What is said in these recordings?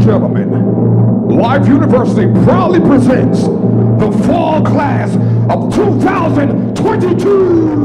and gentlemen, Life University proudly presents the fall class of 2022.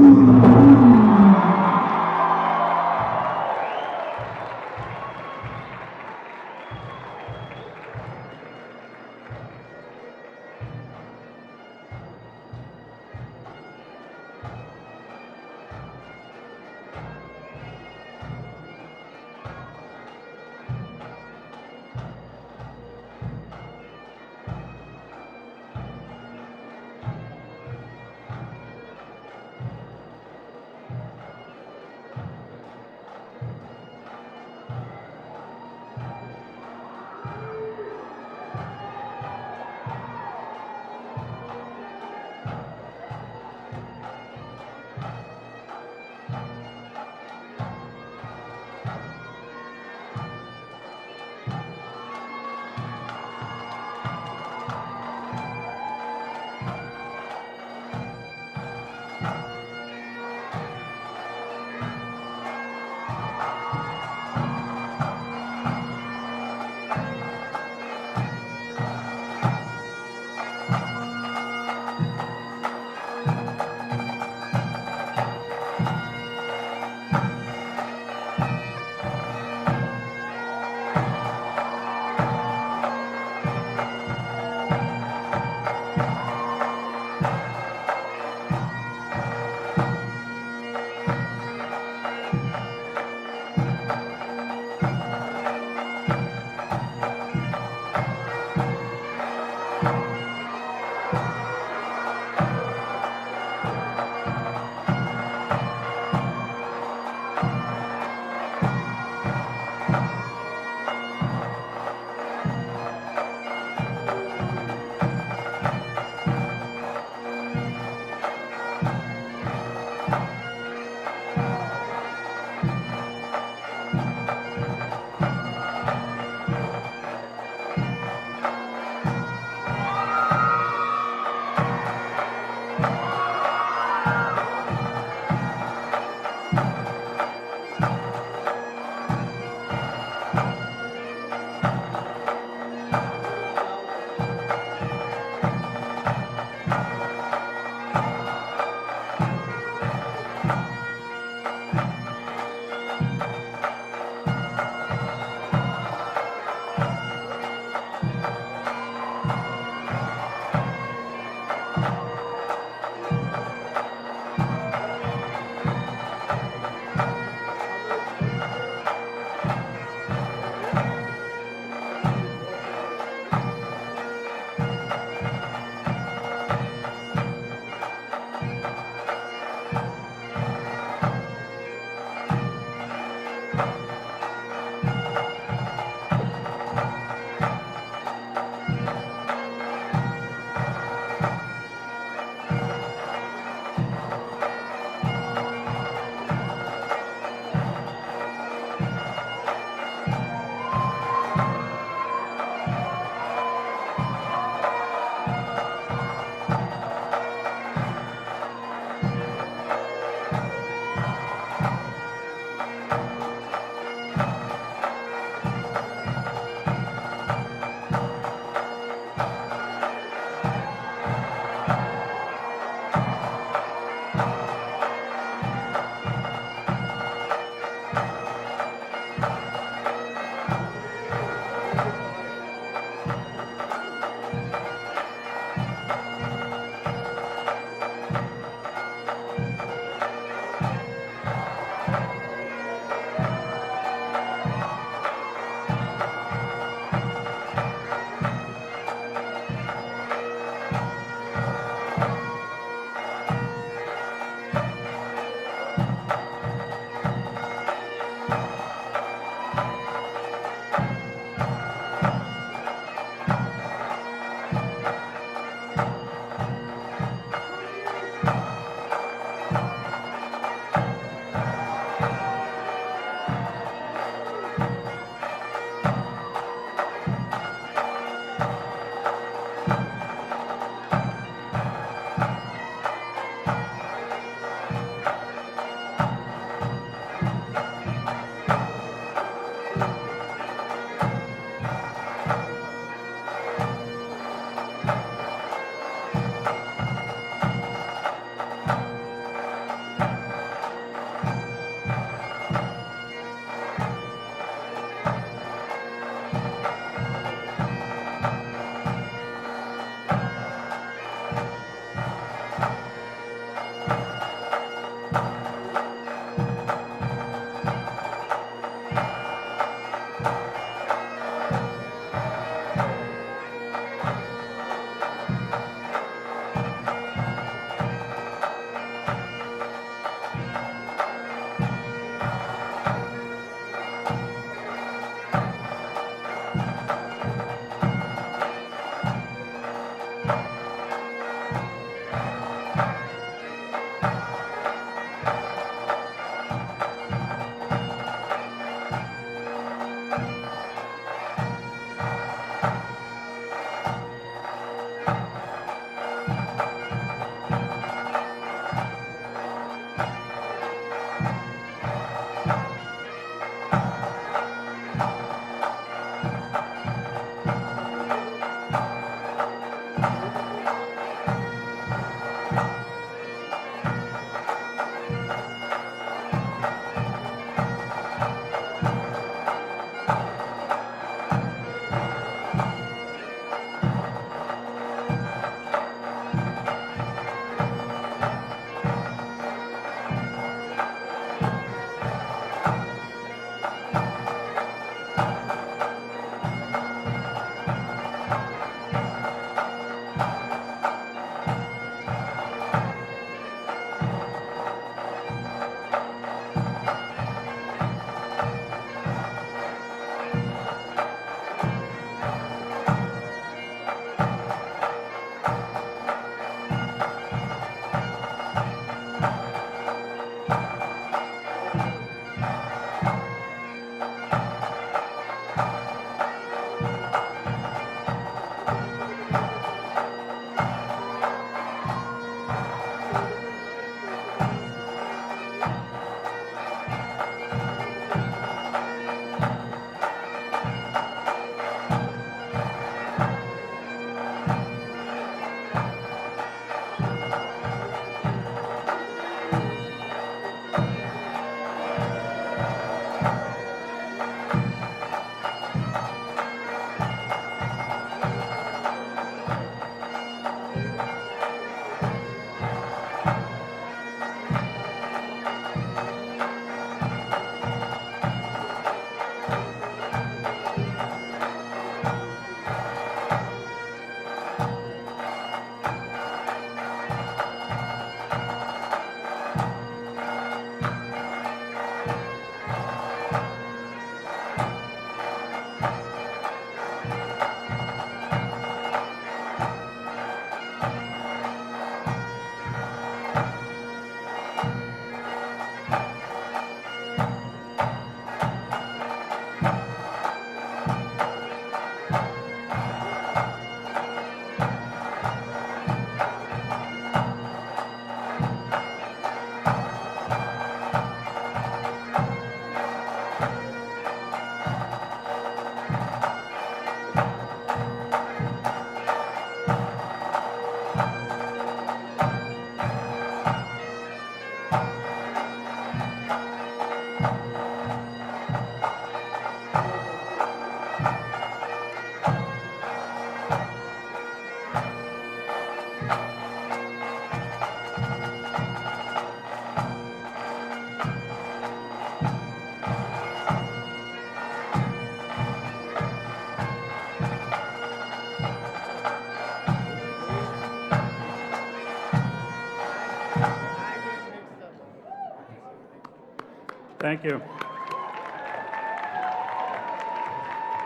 Thank you.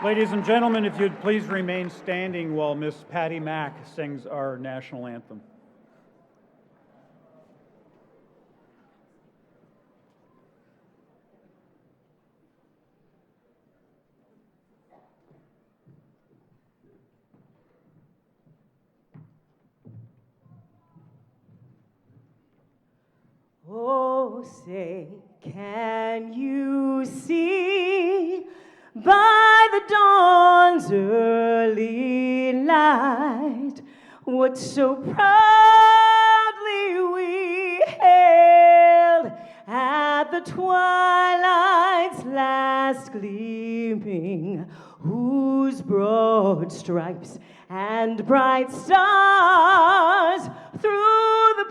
Ladies and gentlemen, if you'd please remain standing while Miss Patty Mack sings our national anthem. Oh, say, can you see by the dawn's early light what so proudly we hailed at the twilight's last gleaming, whose broad stripes and bright stars through the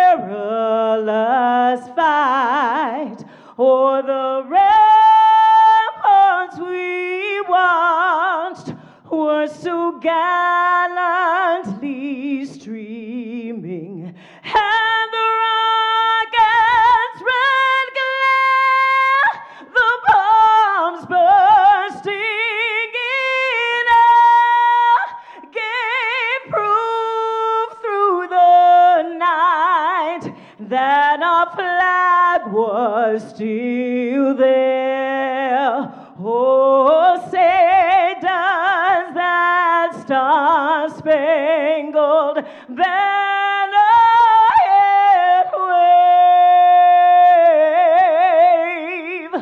perilous fight o'er the ramparts we watched were so gallantly streaming, and the rocket's red glare, the bombs bursting in air, gave proof through the night that our flag was still there. Oh, say, does that star-spangled banner yet wave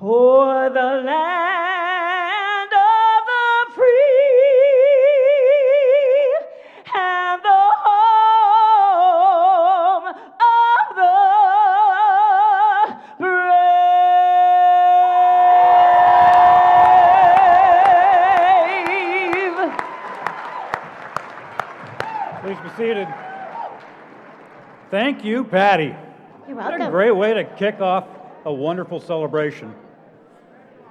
o'er the land of the free and the home of the brave? Please be seated. Thank you, Patty. You're What a welcome. great way to kick off a wonderful celebration.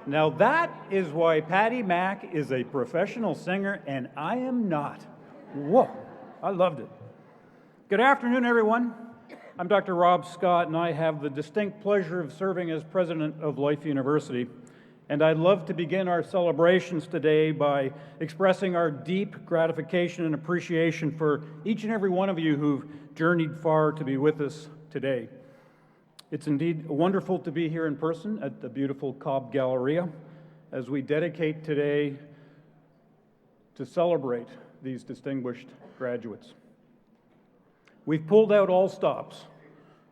Now that is why Patty Mack is a professional singer and I am not. Whoa, I loved it. Good afternoon, everyone. I'm Dr. Rob Scott, and I have the distinct pleasure of serving as president of Life University. And I'd love to begin our celebrations today by expressing our deep gratification and appreciation for each and every one of you who've journeyed far to be with us today. It's indeed wonderful to be here in person at the beautiful Cobb Galleria as we dedicate today to celebrate these distinguished graduates. We've pulled out all stops.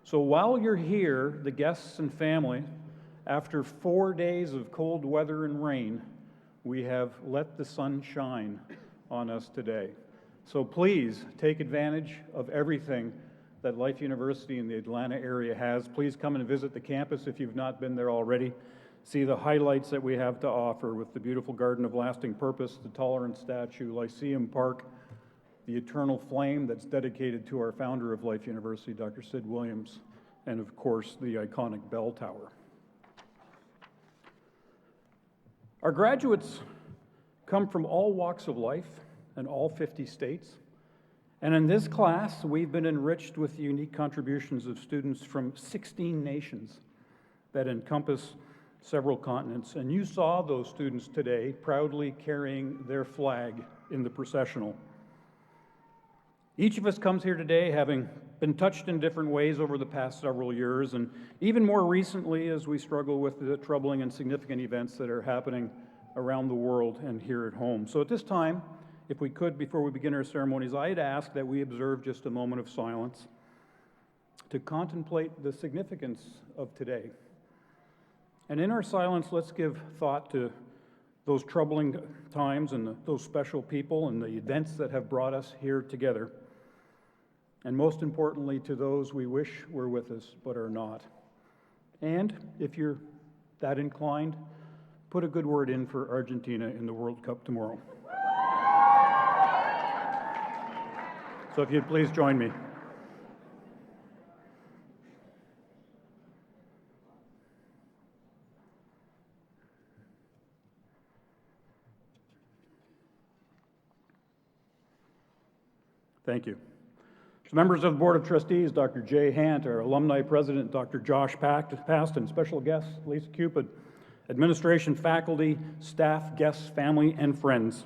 So while you're here, the guests and family, after 4 days of cold weather and rain, we have let the sun shine on us today. So please take advantage of everything that Life University in the Atlanta area has. Please come and visit the campus if you've not been there already. See the highlights that we have to offer with the beautiful Garden of Lasting Purpose, the Tolerance Statue, Lyceum Park, the Eternal Flame that's dedicated to our founder of Life University, Dr. Sid Williams, and of course, the iconic bell tower. Our graduates come from all walks of life in all 50 states. And in this class, we've been enriched with the unique contributions of students from 16 nations that encompass several continents. And you saw those students today proudly carrying their flag in the processional. Each of us comes here today having been touched in different ways over the past several years, and even more recently as we struggle with the troubling and significant events that are happening around the world and here at home. So at this time, if we could, before we begin our ceremonies, I'd ask that we observe just a moment of silence to contemplate the significance of today. And in our silence, let's give thought to those troubling times and those special people and the events that have brought us here together. And most importantly, to those we wish were with us but are not. And if you're that inclined, put a good word in for Argentina in the World Cup tomorrow. So if you'd please join me. Thank you. As members of the Board of Trustees, Dr. Jay Hant, our alumni president, Dr. Josh Paston, special guests, Lisa Cupid, administration, faculty, staff, guests, family, and friends.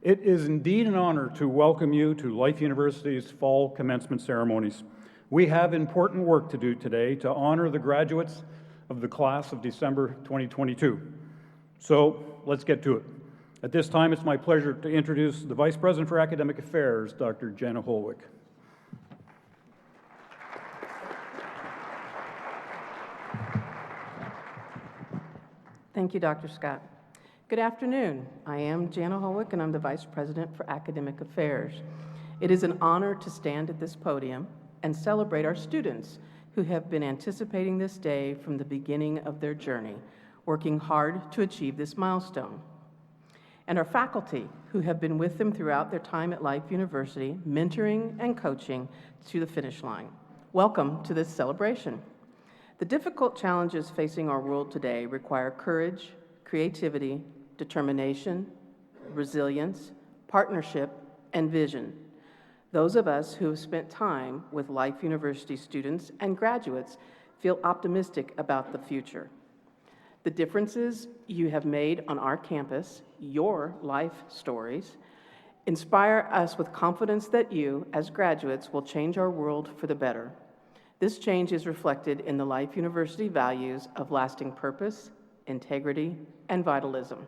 It is indeed an honor to welcome you to Life University's fall commencement ceremonies. We have important work to do today to honor the graduates of the class of December 2022. So let's get to it. At this time, it's my pleasure to introduce the Vice President for Academic Affairs, Dr. Jenna Holwick. Thank you, Dr. Scott. Good afternoon. I am Jana Holwick, and I'm the Vice President for Academic Affairs. It is an honor to stand at this podium and celebrate our students who have been anticipating this day from the beginning of their journey, working hard to achieve this milestone. And our faculty who have been with them throughout their time at Life University, mentoring and coaching to the finish line. Welcome to this celebration. The difficult challenges facing our world today require courage, creativity, determination, resilience, partnership, and vision. Those of us who have spent time with Life University students and graduates feel optimistic about the future. The differences you have made on our campus, your life stories, inspire us with confidence that you, as graduates, will change our world for the better. This change is reflected in the Life University values of lasting purpose, integrity, and vitalism.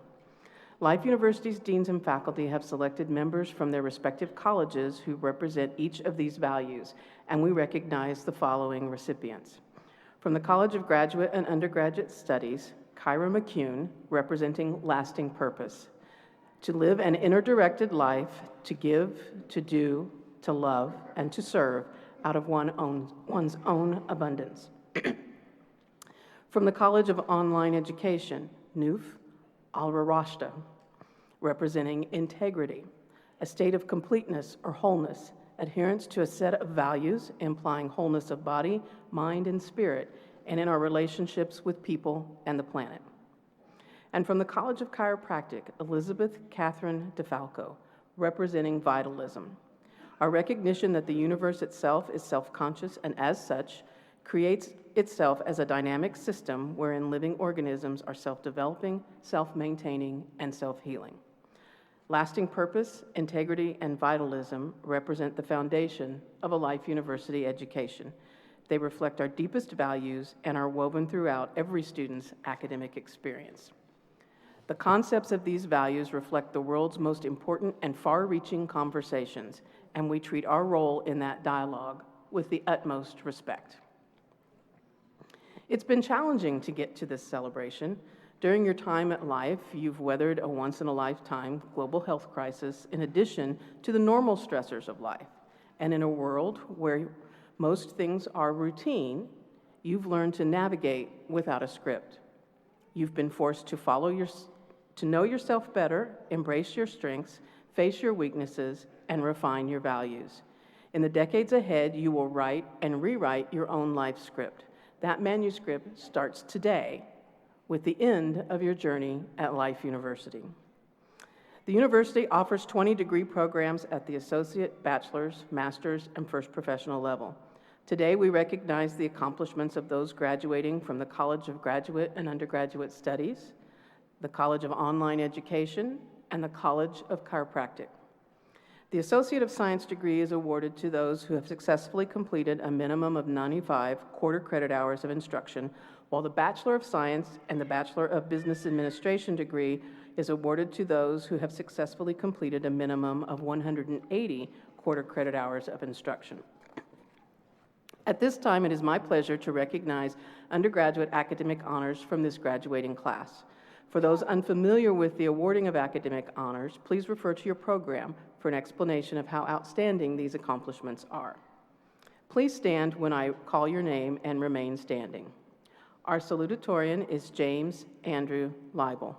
Life University's deans and faculty have selected members from their respective colleges who represent each of these values, and we recognize the following recipients. From the College of Graduate and Undergraduate Studies, Kyra McCune, representing lasting purpose. To live an inner-directed life, to give, to do, to love, and to serve out of one's own abundance. From the College of Online Education, Nuf Al-Rashta, representing integrity, a state of completeness or wholeness, adherence to a set of values implying wholeness of body, mind, and spirit, and in our relationships with people and the planet. And from the College of Chiropractic, Elizabeth Catherine DeFalco, representing vitalism, our recognition that the universe itself is self-conscious and as such creates itself as a dynamic system wherein living organisms are self-developing, self-maintaining, and self-healing. Lasting purpose, integrity, and vitalism represent the foundation of a Life University education. They reflect our deepest values and are woven throughout every student's academic experience. The concepts of these values reflect the world's most important and far-reaching conversations, and we treat our role in that dialogue with the utmost respect. It's been challenging to get to this celebration. During your time at Life, you've weathered a once-in-a-lifetime global health crisis in addition to the normal stressors of life. And in a world where most things are routine, you've learned to navigate without a script. You've been forced to know yourself better, embrace your strengths, face your weaknesses, and refine your values. In the decades ahead, you will write and rewrite your own life script. That manuscript starts today with the end of your journey at Life University. The university offers 20 degree programs at the associate, bachelor's, master's, and first professional level. Today, we recognize the accomplishments of those graduating from the College of Graduate and Undergraduate Studies, the College of Online Education, and the College of Chiropractic. The Associate of Science degree is awarded to those who have successfully completed a minimum of 95 quarter credit hours of instruction, while the Bachelor of Science and the Bachelor of Business Administration degree is awarded to those who have successfully completed a minimum of 180 quarter credit hours of instruction. At this time, it is my pleasure to recognize undergraduate academic honors from this graduating class. For those unfamiliar with the awarding of academic honors, please refer to your program for an explanation of how outstanding these accomplishments are. Please stand when I call your name and remain standing. Our salutatorian is James Andrew Leibel.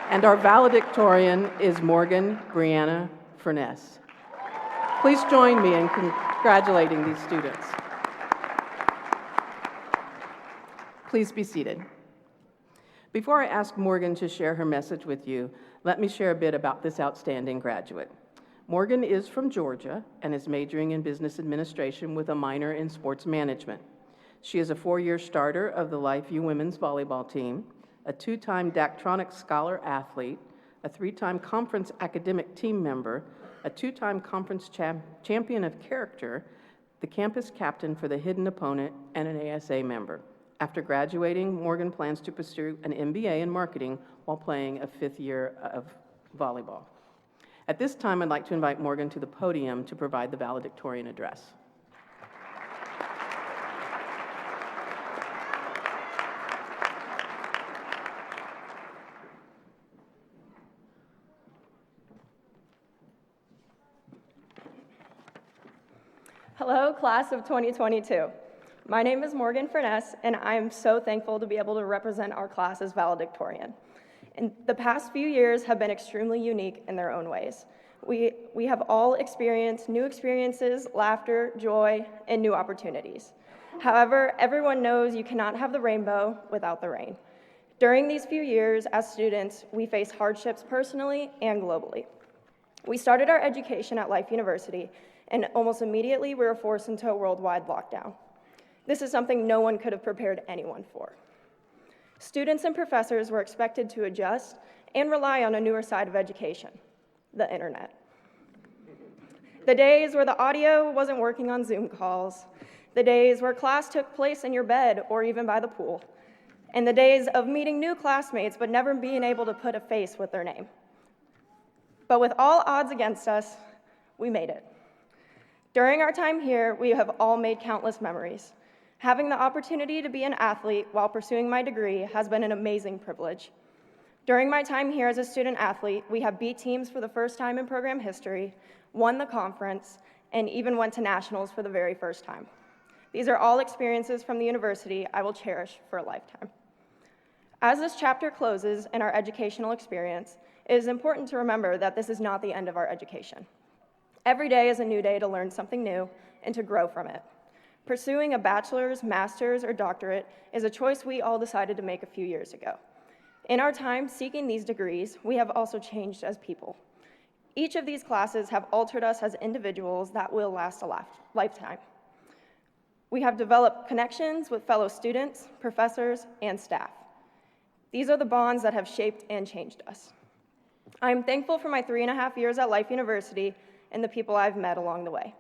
And our valedictorian is Morgan Brianna Furness. Please join me in congratulating these students. Please be seated. Before I ask Morgan to share her message with you, let me share a bit about this outstanding graduate. Morgan is from Georgia and is majoring in business administration with a minor in sports management. She is a 4-year starter of the Life U women's volleyball team, a 2-time Daktronics Scholar athlete, a 3-time conference academic team member, a 2-time conference champion of character, the campus captain for the hidden opponent, and an ASA member. After graduating, Morgan plans to pursue an MBA in marketing while playing a 5th year of volleyball. At this time, I'd like to invite Morgan to the podium to provide the valedictorian address. Hello, class of 2022. My name is Morgan Furness, and I am so thankful to be able to represent our class as valedictorian. And the past few years have been extremely unique in their own ways. We have all experienced new experiences, laughter, joy, and new opportunities. However, everyone knows you cannot have the rainbow without the rain. During these few years, as students, we face hardships personally and globally. We started our education at Life University, and almost immediately we were forced into a worldwide lockdown. This is something no one could have prepared anyone for. Students and professors were expected to adjust and rely on a newer side of education, the internet. The days where the audio wasn't working on Zoom calls, the days where class took place in your bed or even by the pool, and the days of meeting new classmates but never being able to put a face with their name. But with all odds against us, we made it. During our time here, we have all made countless memories. Having the opportunity to be an athlete while pursuing my degree has been an amazing privilege. During my time here as a student athlete, we have beat teams for the first time in program history, won the conference, and even went to nationals for the very first time. These are all experiences from the university I will cherish for a lifetime. As this chapter closes in our educational experience, it is important to remember that this is not the end of our education. Every day is a new day to learn something new and to grow from it. Pursuing a bachelor's, master's, or doctorate is a choice we all decided to make a few years ago. In our time seeking these degrees, we have also changed as people. Each of these classes have altered us as individuals that will last a lifetime. We have developed connections with fellow students, professors, and staff. These are the bonds that have shaped and changed us. I am thankful for my 3.5 years at Life University and the people I've met along the way.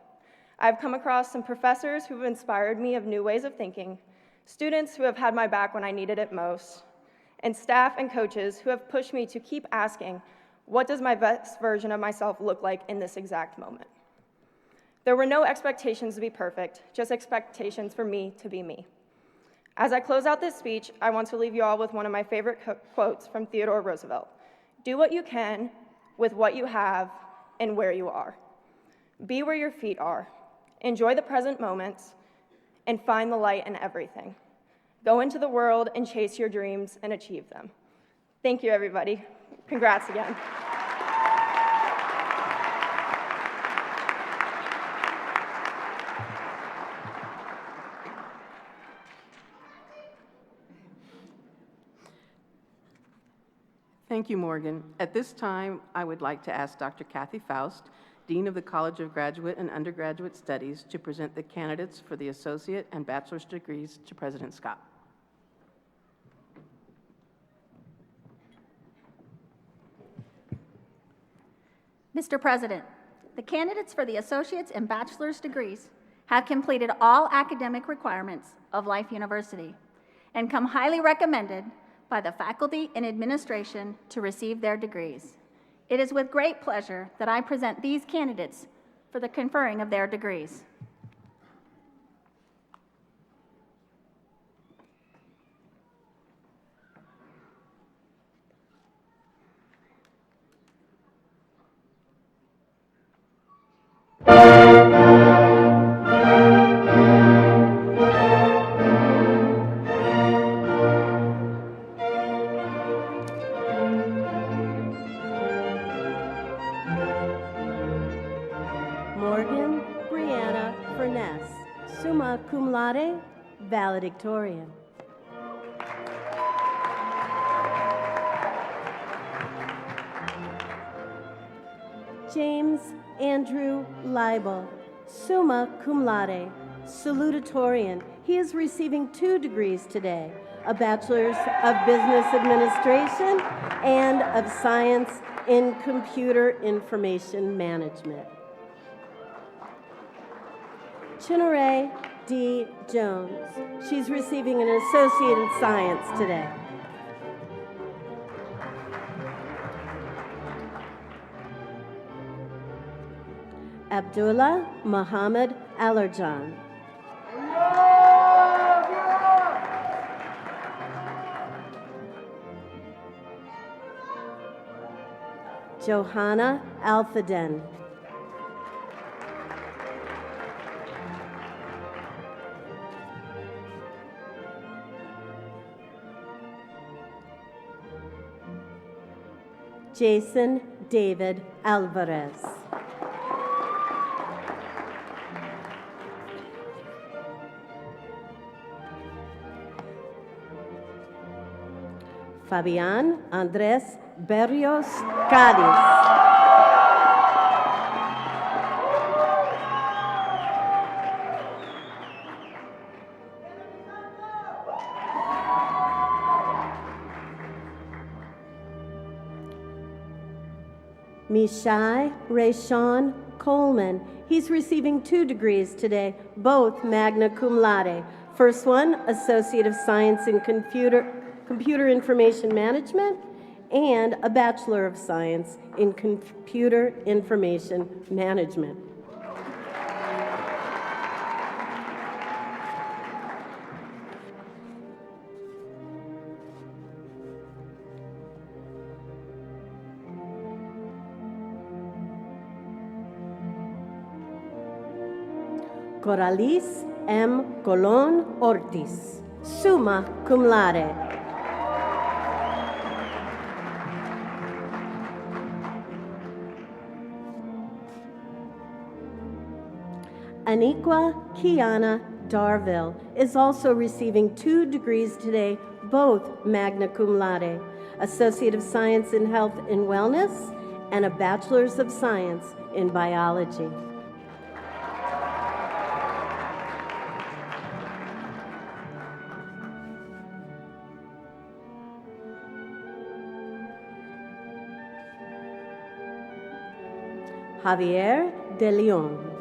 I've come across some professors who have inspired me of new ways of thinking, students who have had my back when I needed it most, and staff and coaches who have pushed me to keep asking, What does my best version of myself look like in this exact moment? There were no expectations to be perfect, just expectations for me to be me. As I close out this speech, I want to leave you all with one of my favorite quotes from Theodore Roosevelt. Do what you can with what you have and where you are. Be where your feet are. Enjoy the present moments and find the light in everything. Go into the world and chase your dreams and achieve them. Thank you, everybody. Congrats again. Thank you, Morgan. At this time, I would like to ask Dr. Kathy Faust, Dean of the College of Graduate and Undergraduate Studies, to present the candidates for the associate and bachelor's degrees to President Scott. Mr. President, the candidates for the associate's and bachelor's degrees have completed all academic requirements of Life University and come highly recommended by the faculty and administration to receive their degrees. It is with great pleasure that I present these candidates for the conferring of their degrees. Morgan Brianna Furness, summa cum laude, valedictorian. James Andrew Leibel, summa cum laude, salutatorian. He is receiving 2 degrees today, a Bachelor's of Business Administration and of Science in Computer Information Management. Chinere D. Jones. She's receiving an Associate in Science today. Abdullah Muhammad Alarjan. Johanna Alfaden. Jason David Alvarez. Fabián Andrés Berrios Cádiz. Mishai Rayshawn Coleman. He's receiving 2 degrees today, both magna cum laude. First one, Associate of Science in Computer Information Management, and a Bachelor of Science in Computer Information Management. Coralis M. Colon Ortiz, summa cum laude. Aniqua Kiana Darville is also receiving 2 degrees today, both magna cum laude, Associate of Science in Health and Wellness, and a Bachelor's of Science in Biology. Javier de Leon.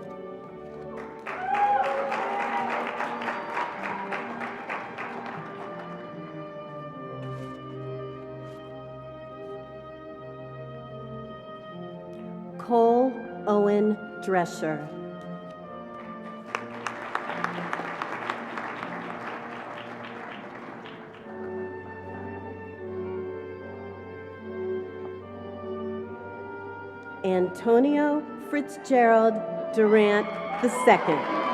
Joan Drescher. Antonio Fitzgerald Durant II.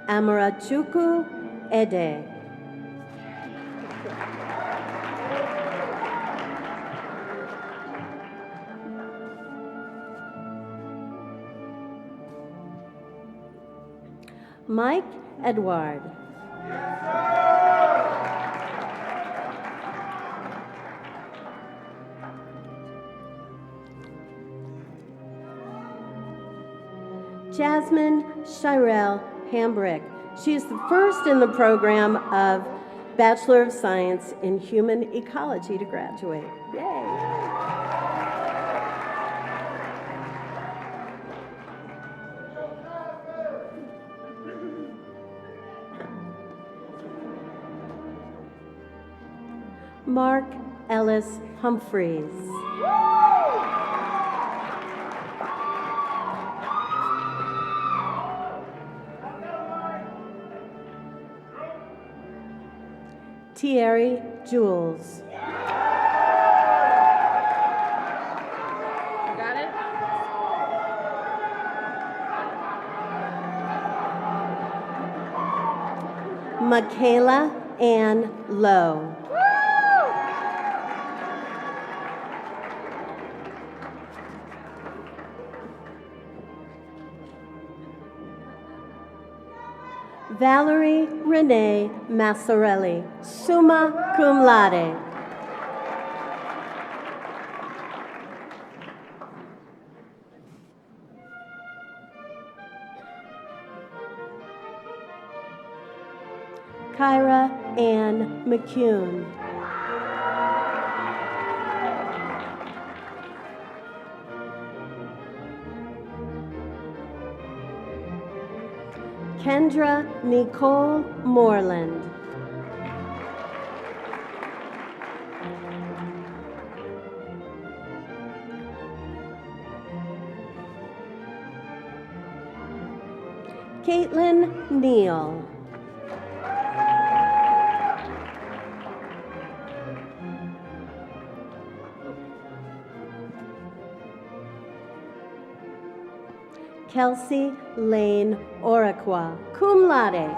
Amarachukwu Ede. Mike Edward. Jasmine Shirel Hambrick. She is the first in the program of Bachelor of Science in Human Ecology to graduate. Yay! Mark Ellis Humphreys. Thierry Jules. Got it? Michaela Ann Lowe. Valerie Renee Massarelli, summa cum laude. Kyra Ann McCune. Kendra Nicole Moreland. Caitlin Neal. Kelsey Lane Oraqua, cum laude.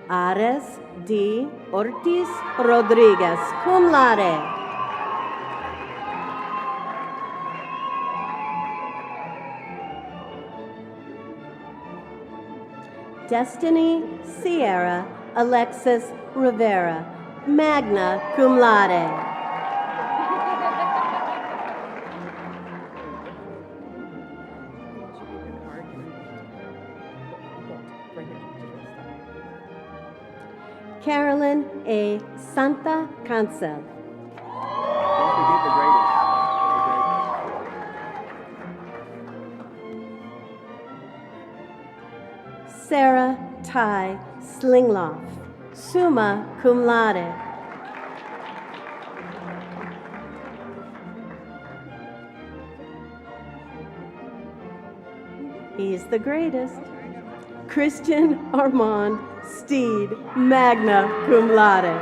Ares D. Ortiz Rodriguez, cum laude. Destiny Sierra Alexis Rivera, magna cum laude. Carolyn A. Santa Cancel. Don't forget the greatest. Sarah Ty Slingloff, summa cum laude. He's the greatest. Christian Armand Steed, magna cum laude.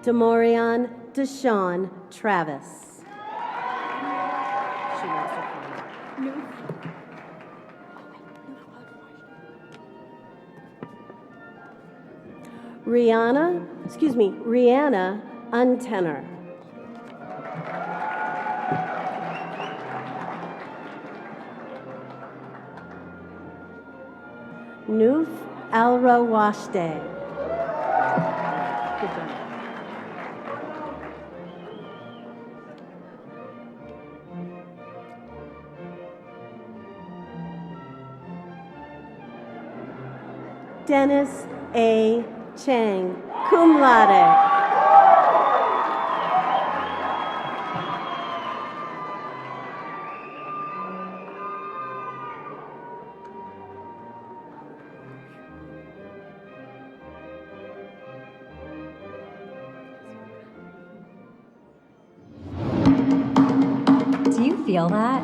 Demorion Deshawn Travis. Rihanna Untenor. Nuf Alra Washday. Good job. Dennis A. Chang, cum laude. Do you feel that?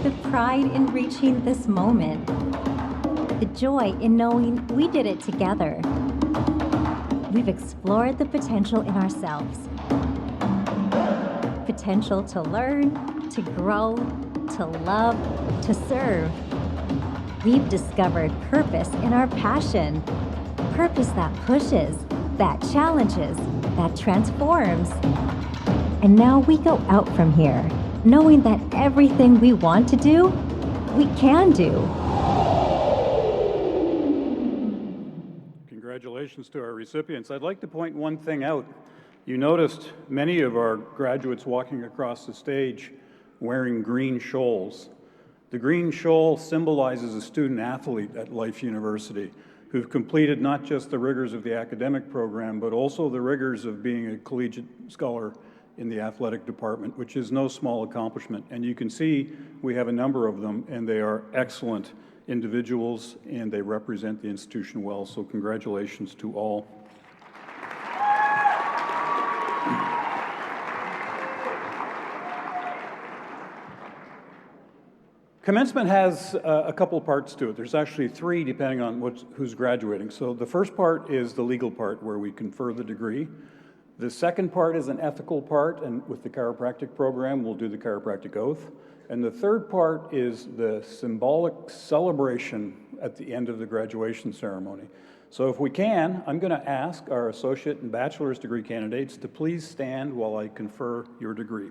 The pride in reaching this moment. The joy in knowing we did it together. We've explored the potential in ourselves. Potential to learn, to grow, to love, to serve. We've discovered purpose in our passion. Purpose that pushes, that challenges, that transforms. And now we go out from here, knowing that everything we want to do, we can do. Congratulations to our recipients. I'd like to point one thing out. You noticed many of our graduates walking across the stage wearing green shoals. The green shoal symbolizes a student athlete at Life University who've completed not just the rigors of the academic program, but also the rigors of being a collegiate scholar in the athletic department, which is no small accomplishment. And you can see we have a number of them, and they are excellent individuals, and they represent the institution well, so congratulations to all. Commencement has a couple parts to it. There's actually three, depending on who's graduating. So the first part is the legal part, where we confer the degree. The second part is an ethical part, and with the chiropractic program, we'll do the chiropractic oath. And the third part is the symbolic celebration at the end of the graduation ceremony. So if we can, I'm going to ask our associate and bachelor's degree candidates to please stand while I confer your degree.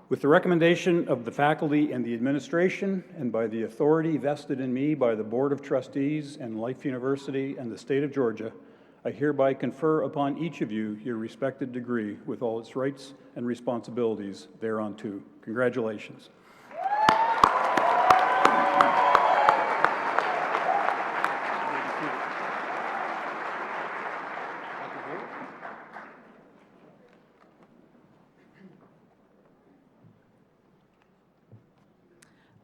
With the recommendation of the faculty and the administration, and by the authority vested in me by the Board of Trustees and Life University and the state of Georgia, I hereby confer upon each of you your respected degree with all its rights and responsibilities thereunto. Congratulations.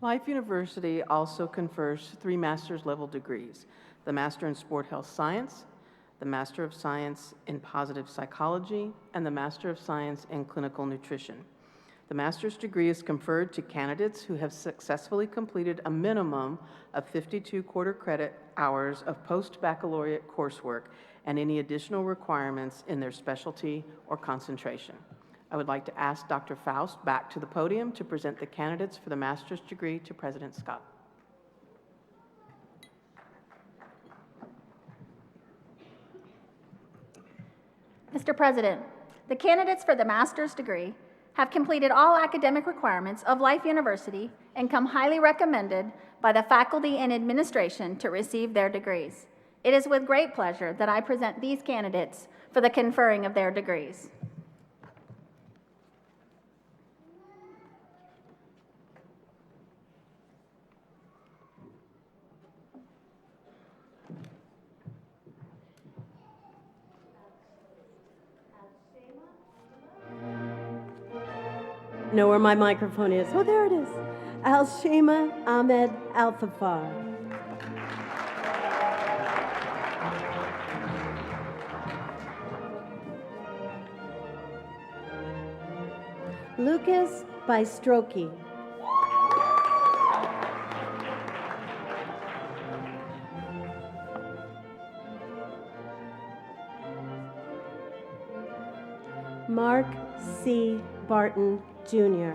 Life University also confers 3 master's level degrees: the Master in Sport Health Science, the Master of Science in Positive Psychology, and the Master of Science in Clinical Nutrition. The master's degree is conferred to candidates who have successfully completed a minimum of 52 quarter credit hours of post-baccalaureate coursework and any additional requirements in their specialty or concentration. I would like to ask Dr. Faust back to the podium to present the candidates for the master's degree to President Scott. Mr. President, the candidates for the master's degree have completed all academic requirements of Life University and come highly recommended by the faculty and administration to receive their degrees. It is with great pleasure that I present these candidates for the conferring of their degrees. Know where my microphone is. Oh, there it is. Al-Shema Ahmed Al-Thafar. Lucas Bystroki. Mark C. Barton, Jr.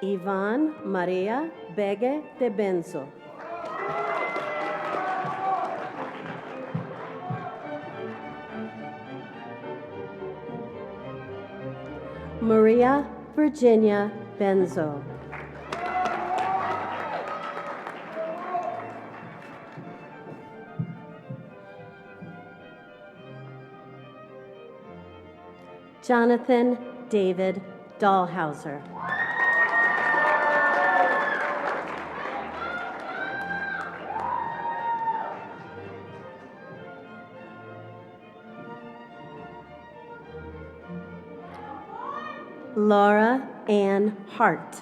Ivan Maria Bege de Benzo. Maria Virginia Benzo. Jonathan David Dahlhauser. Laura Ann Hart.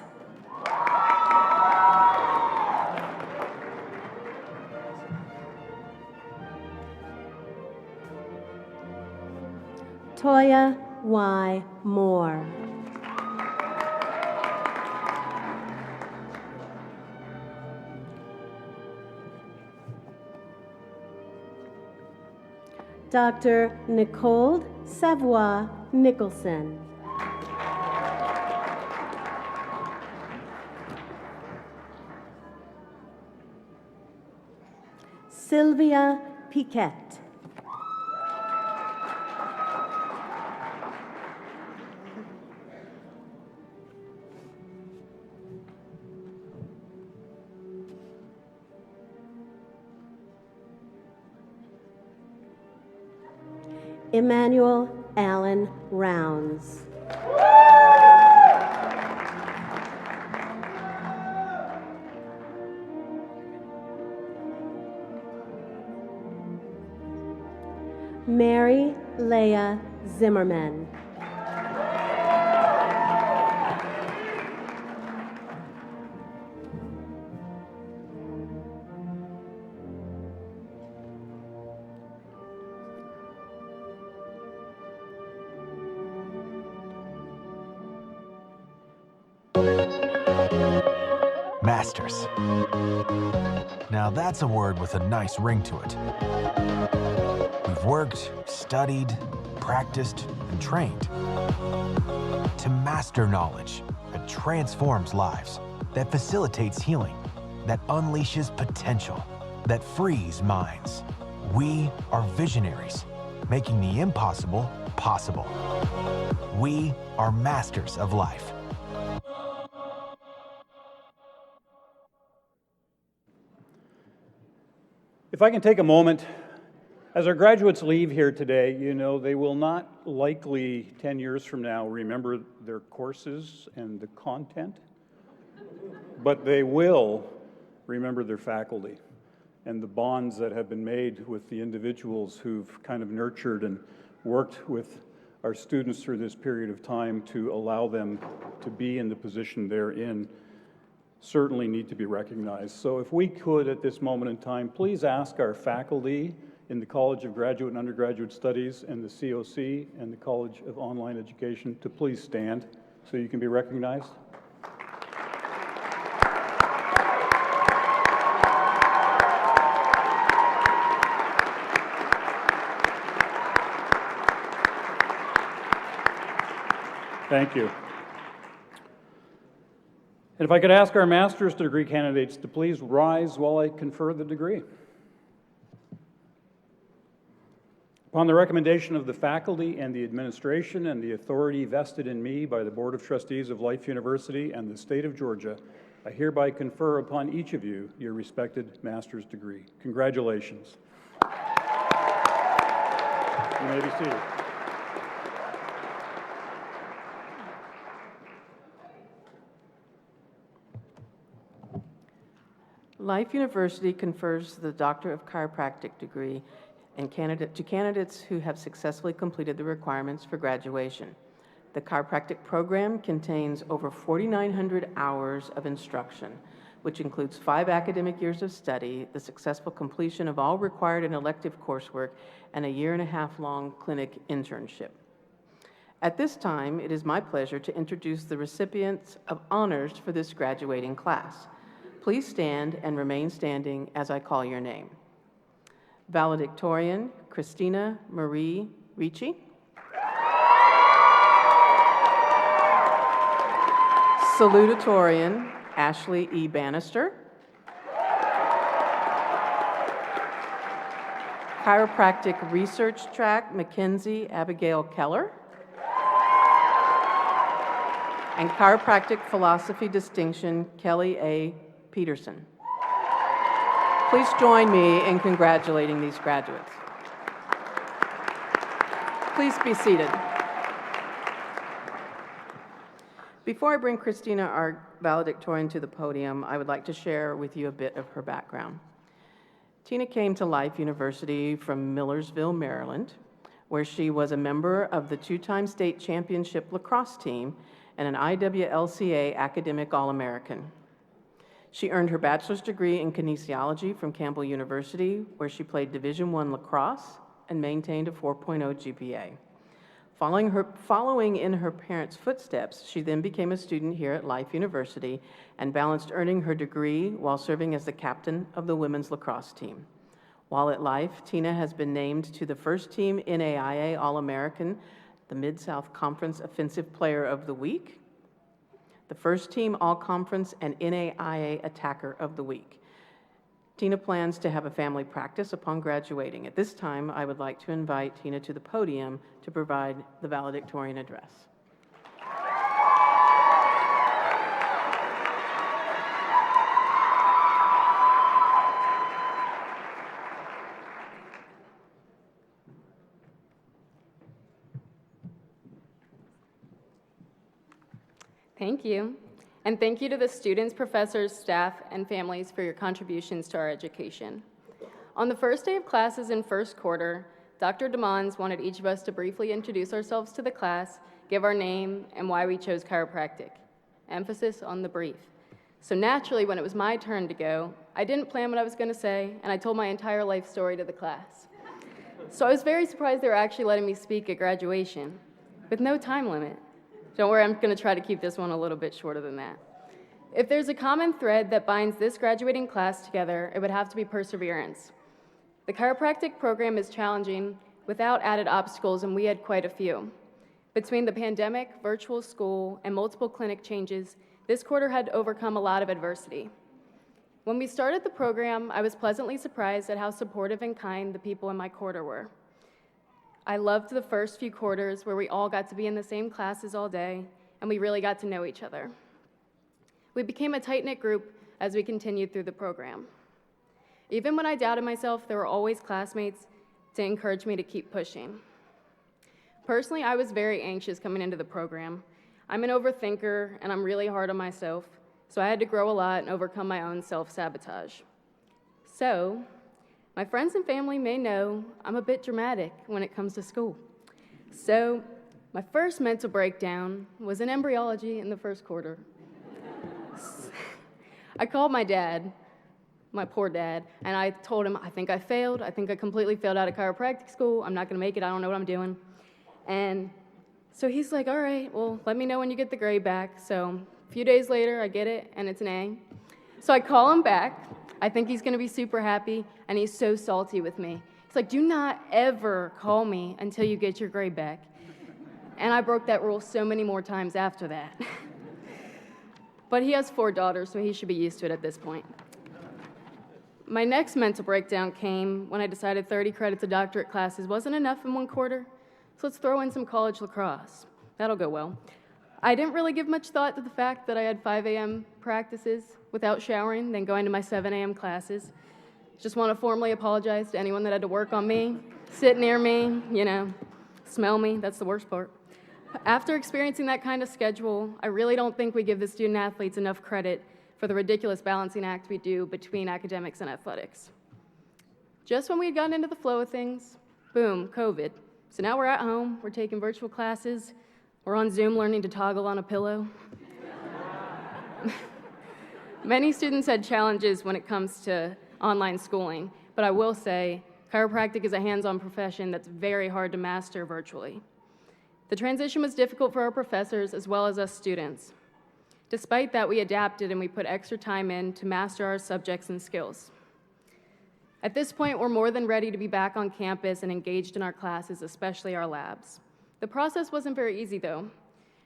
Toya Y. Moore. Dr. Nicole Savoy Nicholson. Sylvia Piquette. Emmanuel Allen Rounds. Mary Leah Zimmerman. Masters. Now that's a word with a nice ring to it. We've worked, studied, practiced, and trained to master knowledge that transforms lives, that facilitates healing, that unleashes potential, that frees minds. We are visionaries, making the impossible possible. We are masters of life. If I can take a moment, as our graduates leave here today, you know, they will not likely 10 years from now remember their courses and the content, but they will remember their faculty and the bonds that have been made with the individuals who've kind of nurtured and worked with our students through this period of time to allow them to be in the position they're in. Certainly need to be recognized. So if we could at this moment in time, please ask our faculty in the College of Graduate and Undergraduate Studies and the COC and the College of Online Education to please stand so you can be recognized. Thank you. And if I could ask our master's degree candidates to please rise while I confer the degree. Upon the recommendation of the faculty and the administration and the authority vested in me by the Board of Trustees of Life University and the state of Georgia, I hereby confer upon each of you your respected master's degree. Congratulations. You may be seated. Life University confers the Doctor of Chiropractic degree and to candidates who have successfully completed the requirements for graduation. The chiropractic program contains over 4,900 hours of instruction, which includes 5 academic years of study, the successful completion of all required and elective coursework, and a 1.5-year-long clinic internship. At this time, it is my pleasure to introduce the recipients of honors for this graduating class. Please stand and remain standing as I call your name. Valedictorian, Christina Marie Ricci. Salutatorian, Ashley E. Bannister. Chiropractic Research Track, Mackenzie Abigail Keller. And Chiropractic Philosophy Distinction, Kelly A. Peterson. Please join me in congratulating these graduates. Please be seated. Before I bring Christina, our valedictorian, to the podium, I would like to share with you a bit of her background. Tina came to Life University from Millersville, Maryland, where she was a member of the two-time state championship lacrosse team and an IWLCA Academic All-American. She earned her bachelor's degree in kinesiology from Campbell University, where she played Division I lacrosse and maintained a 4.0 GPA. Following in her parents' footsteps, she then became a student here at Life University and balanced earning her degree while serving as the captain of the women's lacrosse team. While at Life, Tina has been named to the first team NAIA All-American, the Mid-South Conference Offensive Player of the Week, the first team All-Conference and NAIA Attacker of the Week. Tina plans to have a family practice upon graduating. At this time, I would like to invite Tina to the podium to provide the valedictorian address. Thank you. And thank you to the students, professors, staff, and families for your contributions to our education. On the first day of classes in first quarter, Dr. DeMons wanted each of us to briefly introduce ourselves to the class, give our name, and why we chose chiropractic. Emphasis on the brief. So naturally, when it was my turn to go, I didn't plan what I was going to say, and I told my entire life story to the class. So I was very surprised they were actually letting me speak at graduation, with no time limit. Don't worry, I'm going to try to keep this one a little bit shorter than that. If there's a common thread that binds this graduating class together, it would have to be perseverance. The chiropractic program is challenging without added obstacles, and we had quite a few. Between the pandemic, virtual school, and multiple clinic changes, this quarter had to overcome a lot of adversity. When we started the program, I was pleasantly surprised at how supportive and kind the people in my quarter were. I loved the first few quarters where we all got to be in the same classes all day, and we really got to know each other. We became a tight-knit group as we continued through the program. Even when I doubted myself, there were always classmates to encourage me to keep pushing. Personally, I was very anxious coming into the program. I'm an overthinker, and I'm really hard on myself, so I had to grow a lot and overcome my own self-sabotage. So, my friends and family may know I'm a bit dramatic when it comes to school. So, my first mental breakdown was in embryology in the first quarter. I called my dad, my poor dad, and I told him, I think I failed. I think I completely failed out of chiropractic school. I'm not going to make it. I don't know what I'm doing. And so he's like, all right, well, let me know when you get the grade back. So a few days later, I get it, and it's an A. So I call him back. I think he's going to be super happy, and he's so salty with me. He's like, do not ever call me until you get your grade back. And I broke that rule so many more times after that. But he has 4 daughters, so he should be used to it at this point. My next mental breakdown came when I decided 30 credits of doctorate classes wasn't enough in one quarter, so let's throw in some college lacrosse. That'll go well. I didn't really give much thought to the fact that I had 5 a.m. practices without showering, then going to my 7 a.m. classes. Just want to formally apologize to anyone that had to work on me, sit near me, smell me. That's the worst part. After experiencing that kind of schedule, I really don't think we give the student athletes enough credit for the ridiculous balancing act we do between academics and athletics. Just when we had gotten into the flow of things, boom, COVID. So now we're at home, we're taking virtual classes, we're on Zoom learning to toggle on a pillow. Many students had challenges when it comes to online schooling, but I will say chiropractic is a hands-on profession that's very hard to master virtually. The transition was difficult for our professors as well as us students. Despite that, we adapted and we put extra time in to master our subjects and skills. At this point, we're more than ready to be back on campus and engaged in our classes, especially our labs. The process wasn't very easy, though.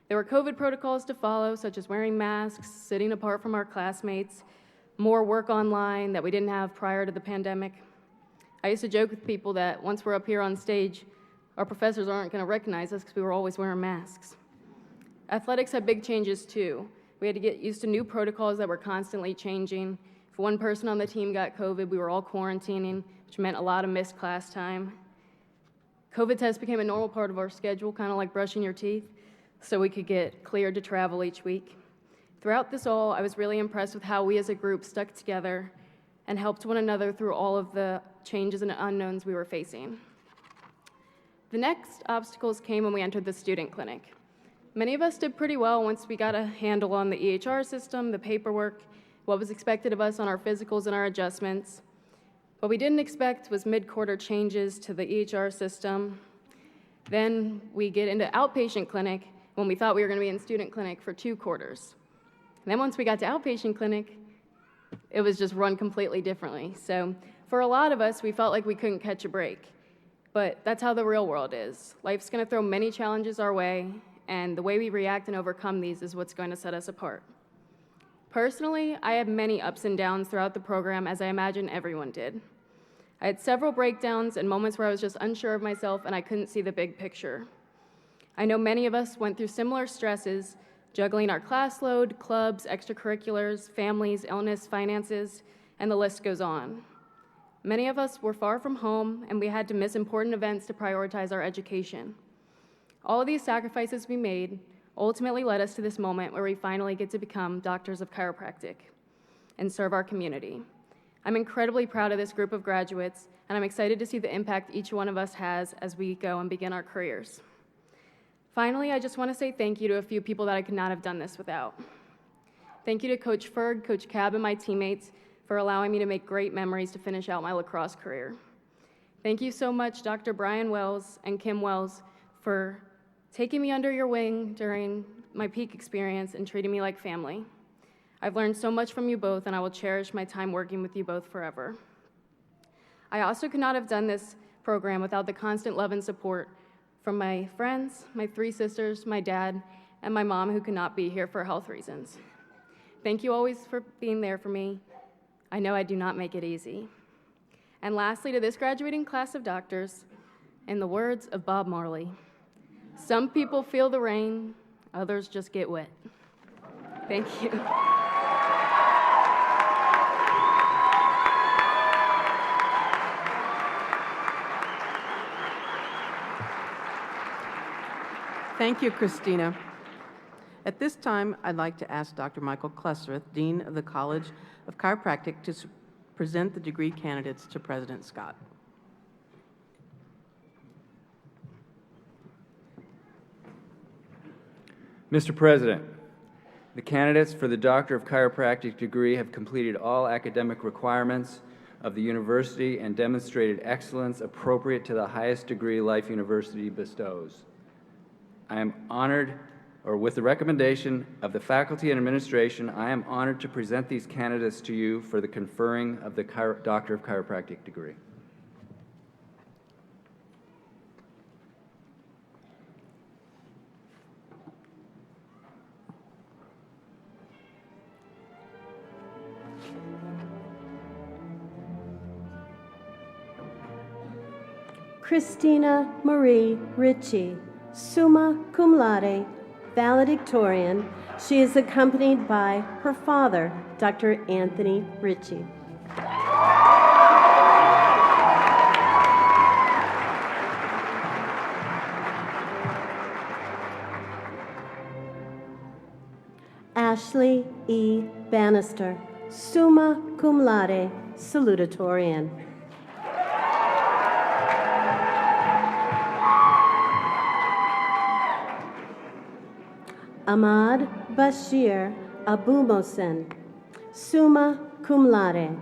There were COVID protocols to follow, such as wearing masks, sitting apart from our classmates, more work online that we didn't have prior to the pandemic. I used to joke with people that once we're up here on stage, our professors aren't going to recognize us because we were always wearing masks. Athletics had big changes, too. We had to get used to new protocols that were constantly changing. If one person on the team got COVID, we were all quarantining, which meant a lot of missed class time. COVID tests became a normal part of our schedule, kind of like brushing your teeth. so we could get cleared to travel each week. Throughout this all, I was really impressed with how we as a group stuck together and helped one another through all of the changes and unknowns we were facing. The next obstacles came when we entered the student clinic. Many of us did pretty well once we got a handle on the EHR system, the paperwork, what was expected of us on our physicals and our adjustments. What we didn't expect was mid-quarter changes to the EHR system. Then we get into outpatient clinic when we thought we were going to be in student clinic for 2 quarters. And then once we got to outpatient clinic, it was just run completely differently. So for a lot of us, we felt like we couldn't catch a break. But that's how the real world is. Life's going to throw many challenges our way, and the way we react and overcome these is what's going to set us apart. Personally, I had many ups and downs throughout the program, as I imagine everyone did. I had several breakdowns and moments where I was just unsure of myself and I couldn't see the big picture. I know many of us went through similar stresses, juggling our class load, clubs, extracurriculars, families, illness, finances, and the list goes on. Many of us were far from home, and we had to miss important events to prioritize our education. All of these sacrifices we made ultimately led us to this moment where we finally get to become doctors of chiropractic and serve our community. I'm incredibly proud of this group of graduates, and I'm excited to see the impact each one of us has as we go and begin our careers. Finally, I just want to say thank you to a few people that I could not have done this without. Thank you to Coach Ferg, Coach Cobb, and my teammates for allowing me to make great memories to finish out my lacrosse career. Thank you so much, Dr. Brian Wells and Kim Wells, for taking me under your wing during my peak experience and treating me like family. I've learned so much from you both, and I will cherish my time working with you both forever. I also could not have done this program without the constant love and support from my friends, my 3 sisters, my dad, and my mom, who could not be here for health reasons. Thank you always for being there for me. I know I do not make it easy. And lastly, to this graduating class of doctors, in the words of Bob Marley, some people feel the rain, others just get wet. Thank you. Thank you, Christina. At this time, I'd like to ask Dr. Michael Klesrith, Dean of the College of Chiropractic, to present the degree candidates to President Scott. Mr. President, the candidates for the Doctor of Chiropractic degree have completed all academic requirements of the university and demonstrated excellence appropriate to the highest degree Life University bestows. I am honored, or with the recommendation of the faculty and administration, I am honored to present these candidates to you for the conferring of the Doctor of Chiropractic degree. Christina Marie Ritchie, summa cum laude, valedictorian. She is accompanied by her father, Dr. Anthony Ritchie. Ashley E. Bannister, summa cum laude, salutatorian. Ahmad Bashir Abumosen, summa cum laude.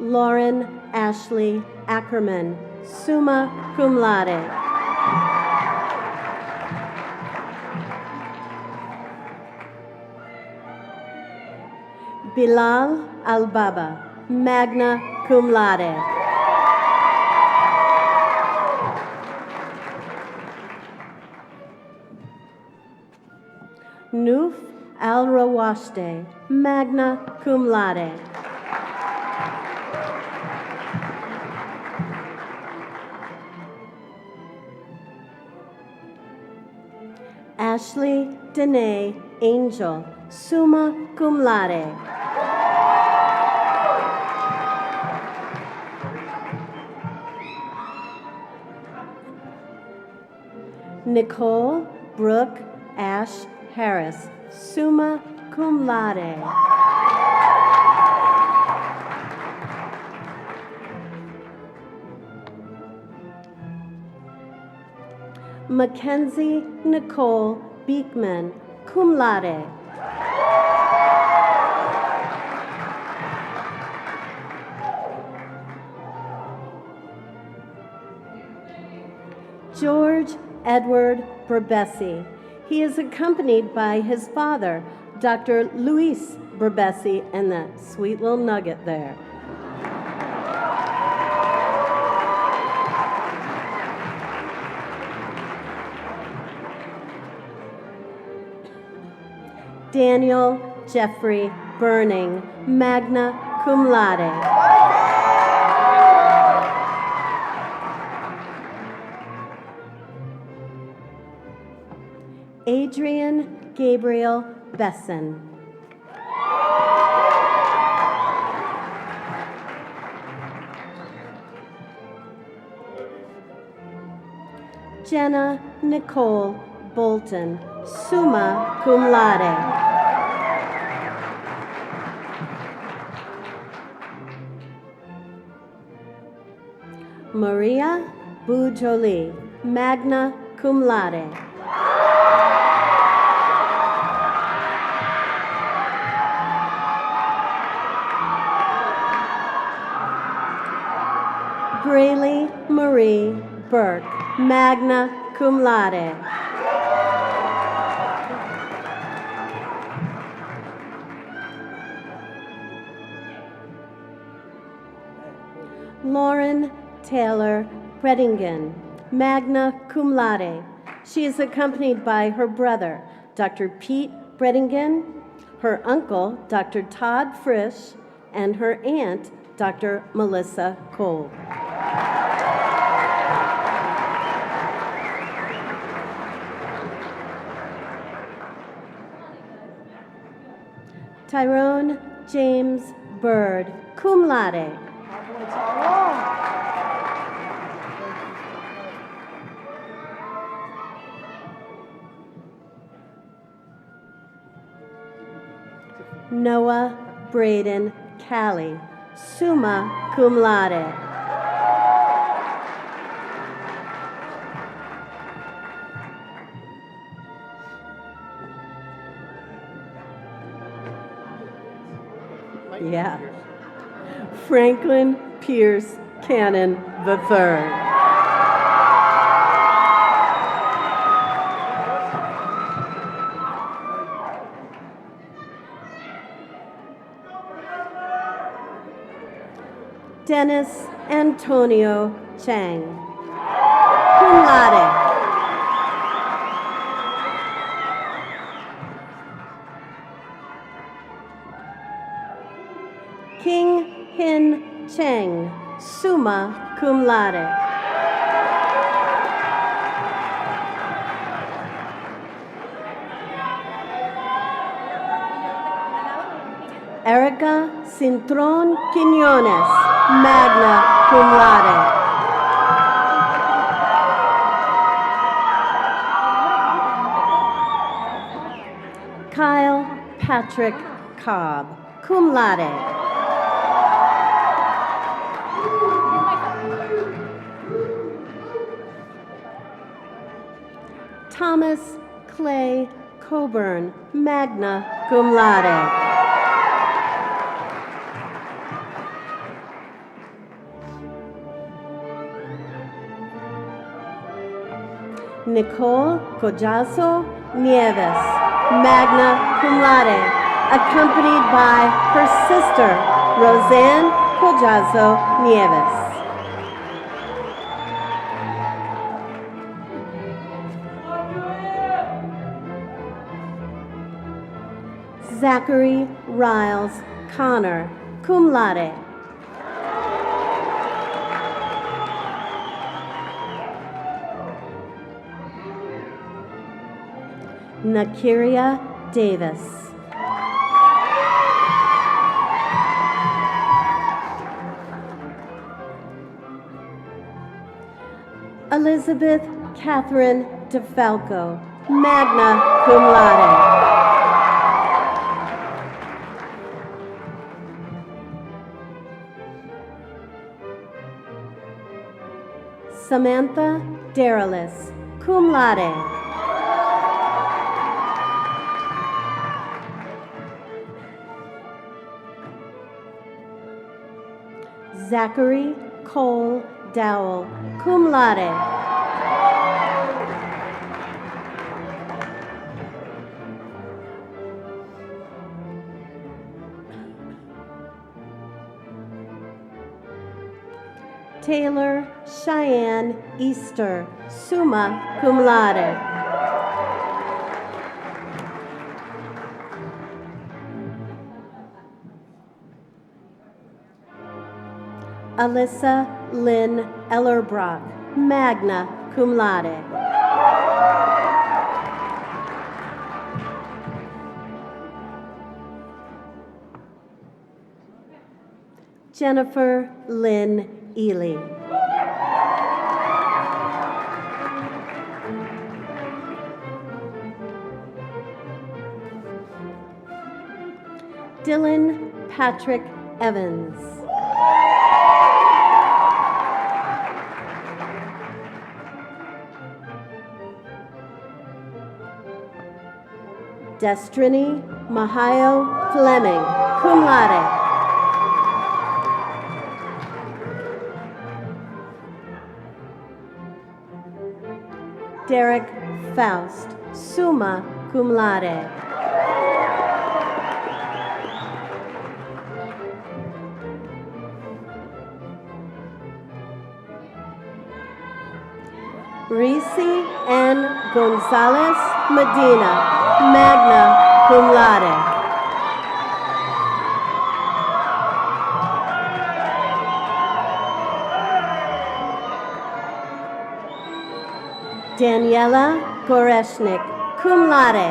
Lauren Ashley Ackerman, summa cum laude. Bilal Al-Baba, magna cum laude. Nuf Al-Rawashde, magna cum laude. Ashley Danae Angel, summa cum laude. Nicole Brooke Ash Harris, summa cum laude. Mackenzie Nicole Beekman, cum laude. George Edward Berbesi. He is accompanied by his father, Dr. Luis Berbesi, and that sweet little nugget there. Daniel Jeffrey Burning, magna cum laude. Adrian Gabriel Besson. Jenna Nicole Bolton, summa cum laude. Maria Bujoli, magna cum laude. Braylee Marie Burke, magna cum laude. Lauren Taylor Bredingen, magna cum laude. She is accompanied by her brother, Dr. Pete Bredingen, her uncle, Dr. Todd Frisch, and her aunt, Dr. Melissa Cole. Tyrone James Bird, cum laude. Noah Braden Callie, summa cum laude. Yeah. Franklin Pierce Cannon III. Dennis Antonio Chang, cum laude. King Hin Cheng, summa cum laude. Erica Cintron Quiñones, magna cum laude. Kyle Patrick Cobb, cum laude. Thomas Clay Coburn, magna cum laude. Nicole Collazo Nieves, magna cum laude, accompanied by her sister, Roseanne Collazo Nieves. Zachary Riles Connor, cum laude. Nakiria Davis. Elizabeth Catherine DeFalco, magna cum laude. Samantha Deralis, cum laude. Zachary Cole Dowell, cum laude. Taylor Cheyenne Easter, summa cum laude. Alyssa Lynn Ellerbrock, magna cum laude. Jennifer Lynn Ely. Dylan Patrick Evans. Destrini Mahayo Fleming, cum laude. Derek Faust, summa cum laude. Risi N. Gonzalez Medina, magna cum laude. Daniela Goreshnik, cum laude.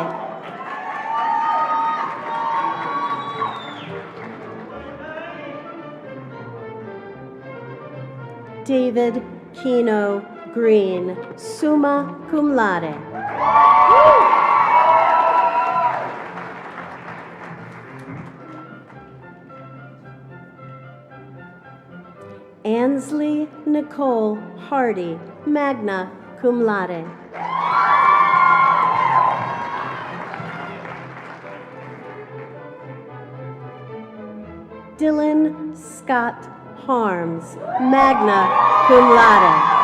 David Kino Green, summa cum laude. Ansley Nicole Hardy, magna cum laude. Dylan Scott Harms, magna cum laude.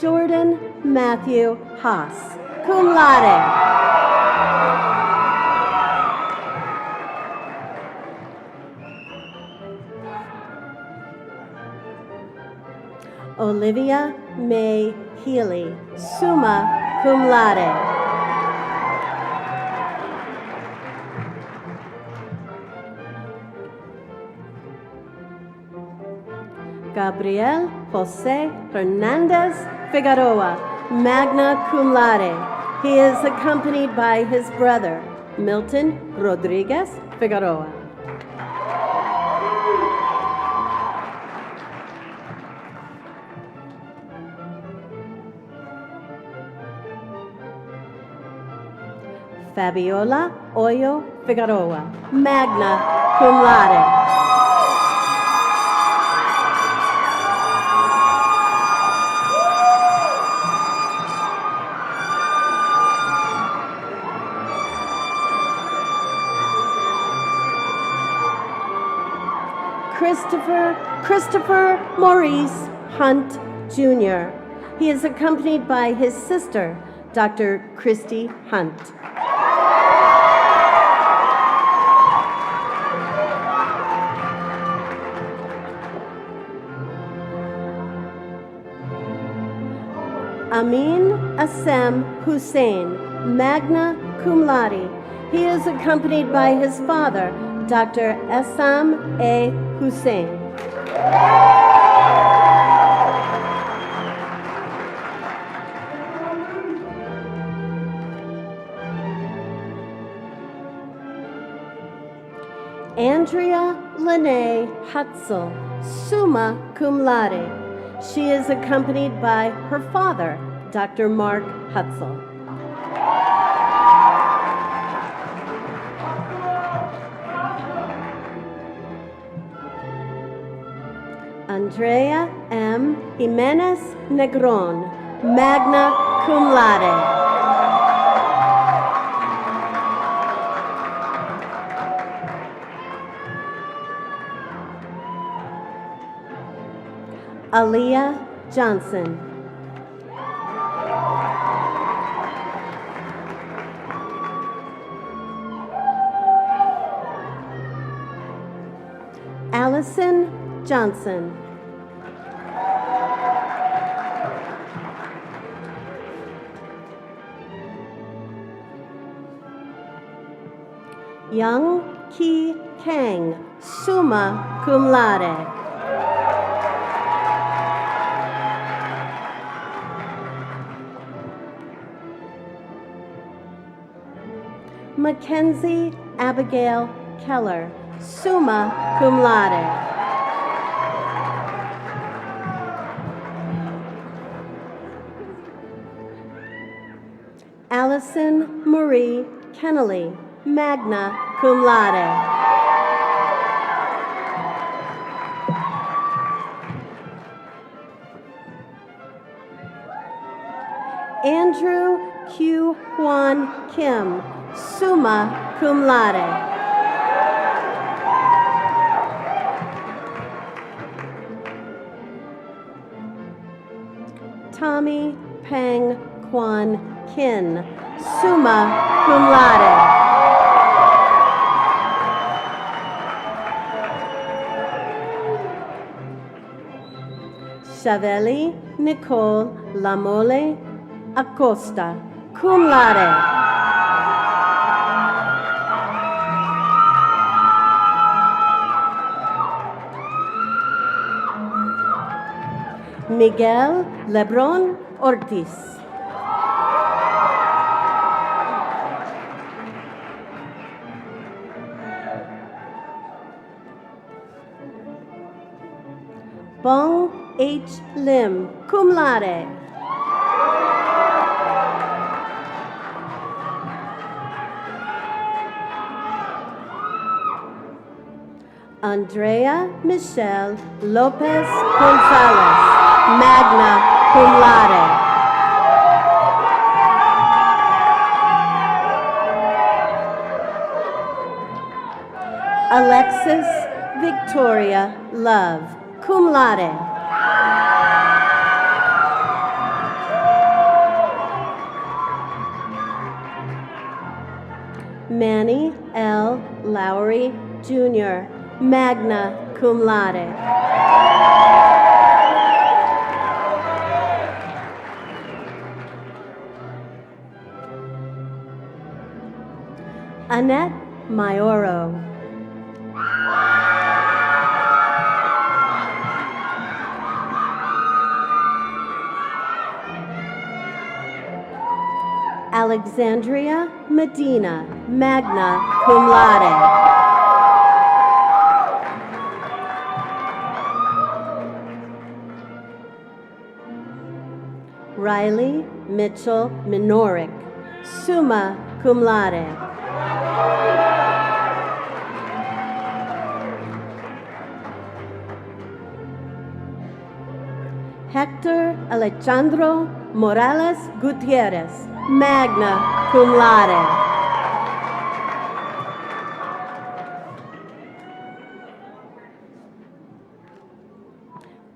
Jordan Matthew Haas, cum laude. Olivia May Healy, summa cum laude. Gabriel Jose Hernandez Figueroa, magna cum laude. He is accompanied by his brother, Milton Rodriguez Figueroa. Fabiola Oyo Figueroa, magna cum laude. Christopher Maurice Hunt Jr. He is accompanied by his sister, Dr. Christy Hunt. Amin Assem Hussein, magna cum laude. He is accompanied by his father, Dr. Assam A. Hussein. Andrea Lene Hutzel, summa cum laude. She is accompanied by her father, Dr. Mark Hutzel. Andrea M. Jimenez Negron, magna cum laude. Aaliyah Johnson. Allison Johnson. Young Ki Kang, summa cum laude. Mackenzie Abigail Keller, summa cum laude. Allison Marie Kennelly, magna cum laude. Andrew Q. Hwan Kim, summa cum laude. Tommy Peng Kwan Kin, summa cum laude. Chaveli Nicole Lamole Acosta, cum laude. Miguel Lebron Ortiz. Bong H. Lim, cum laude. Andrea Michelle Lopez Gonzalez, magna cum laude. Alexis Victoria Love, cum laude. Manny L. Lowry Jr., magna cum laude. Annette Maioro. Alexandria Medina, magna cum laude. Riley Mitchell Minoric, summa cum laude. Hector Alejandro Morales Gutierrez, magna cum laude.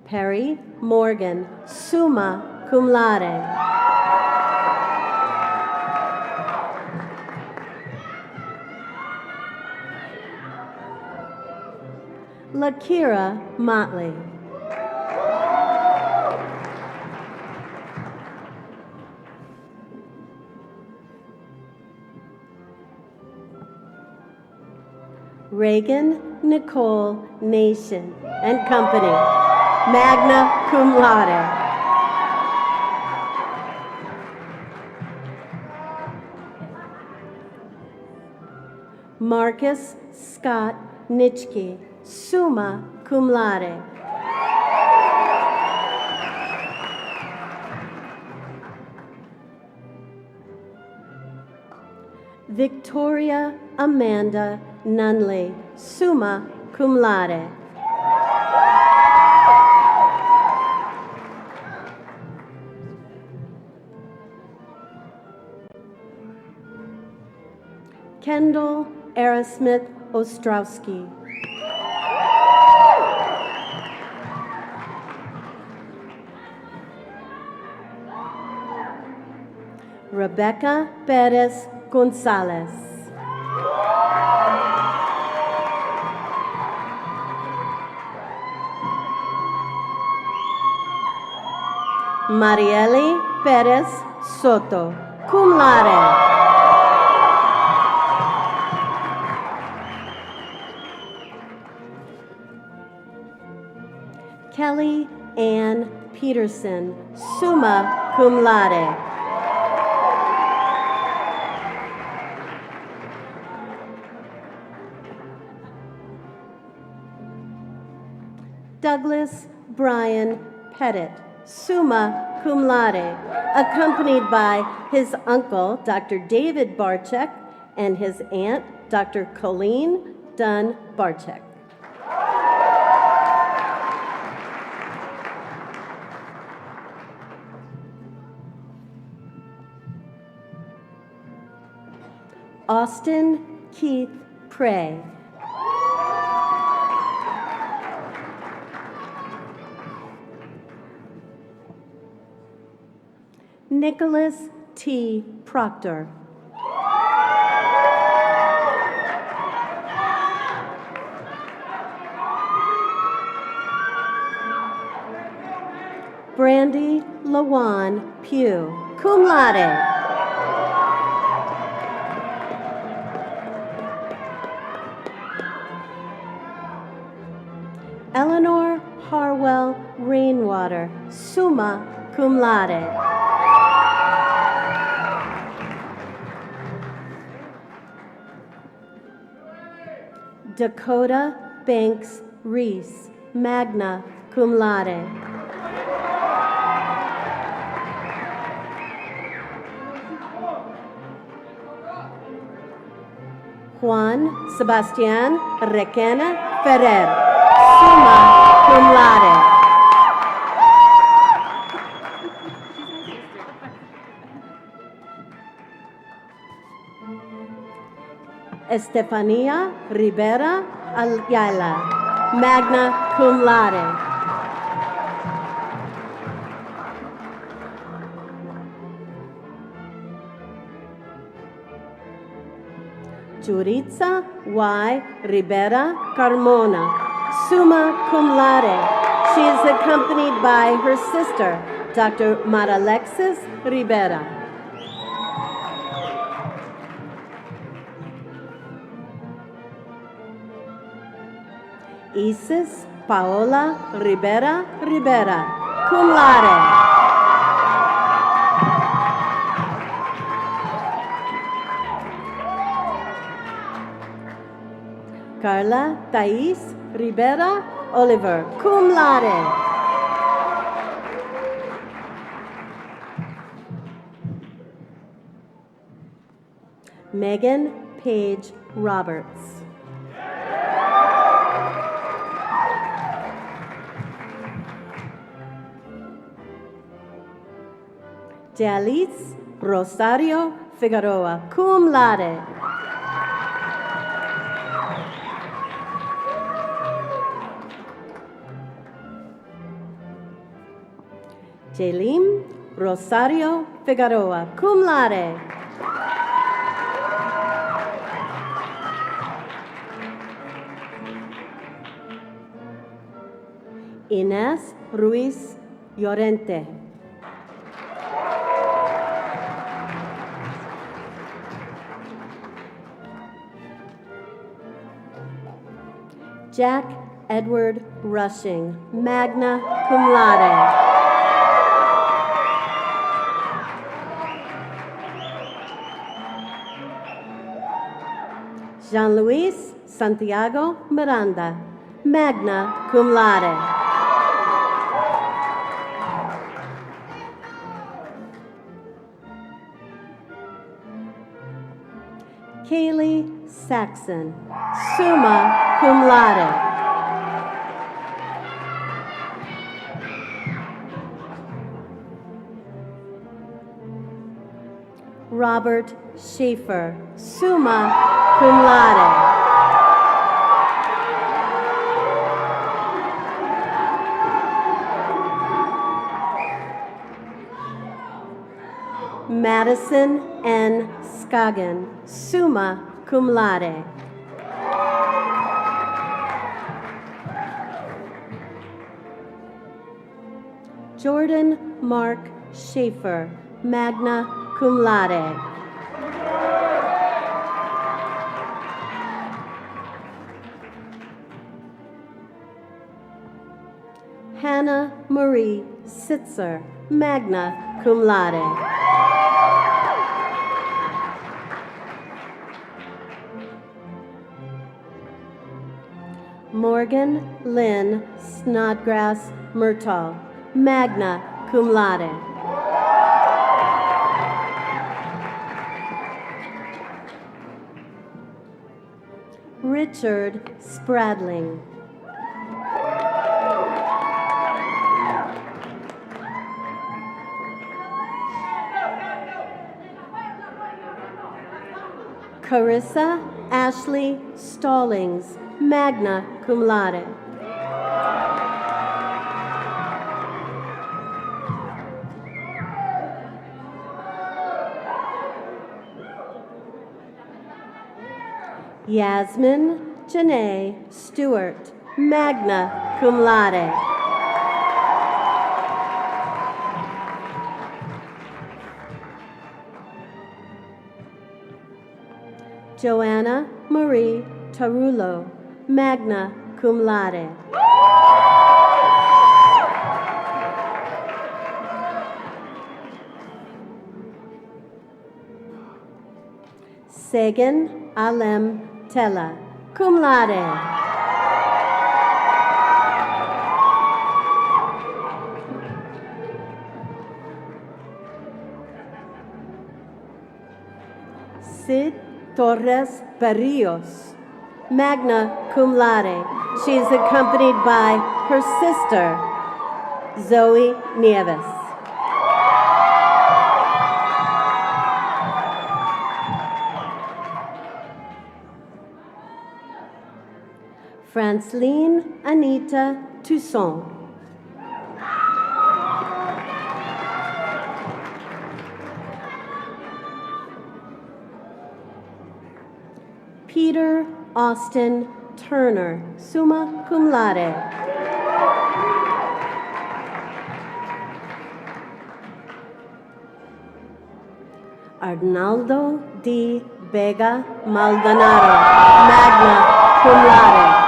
Perry Morgan, summa cum laude. Lakira Motley. Reagan Nicole Nation and Company, magna cum laude. Marcus Scott Nitschke, summa cum laude. Victoria Amanda Nunley, summa cum laude. Kendall Aerosmith Ostrowski. Rebecca Perez Gonzalez. Marieli Perez Soto, cum laude. Kelly Ann Peterson, summa cum laude. Douglas Brian Pettit, summa cum laude, accompanied by his uncle, Dr. David Barczyk, and his aunt, Dr. Colleen Dunn Barczyk. Austin Keith Prey. Nicholas T. Proctor. Brandy Lawan Pugh, cum laude. Eleanor Harwell Rainwater, summa cum laude. Dakota Banks Reese, magna cum laude. Juan Sebastian Requena Ferrer, summa cum laude. Estefania Rivera Ayala, magna cum laude. Juritza Y. Rivera Carmona, summa cum laude. She is accompanied by her sister, Dr. Maralexis Rivera. Isis Paola Rivera Rivera, cum laude. Carla Thais Rivera Oliver, cum laude. Megan Page Roberts. Jalice Rosario Figueroa, cum laude. Jalim Rosario Figueroa, cum laude. Inés Ruiz Llorente. Jack Edward Rushing, magna cum laude. Jean-Louis Santiago Miranda, magna cum laude. Kaylee Saxon, summa cum laude. Robert Schaefer, summa cum laude. Madison N. Scoggin, summa cum laude. Jordan Mark Schaefer, magna cum laude. Hannah Marie Sitzer, magna cum laude. Morgan Lynn Snodgrass Murtaugh, magna cum laude. Richard Spradling. Carissa Ashley Stallings, magna cum laude. Yasmin Janae Stewart, magna cum laude. Joanna Marie Tarullo, magna cum laude. Sagan Alem Tella, cum laude. Sid Torres Barrios, magna cum laude. She is accompanied by her sister, Zoe Nieves. Franceline Anita Toussaint. Peter Austin Turner, summa cum laude. Arnaldo D. Vega Maldonado, magna cum laude.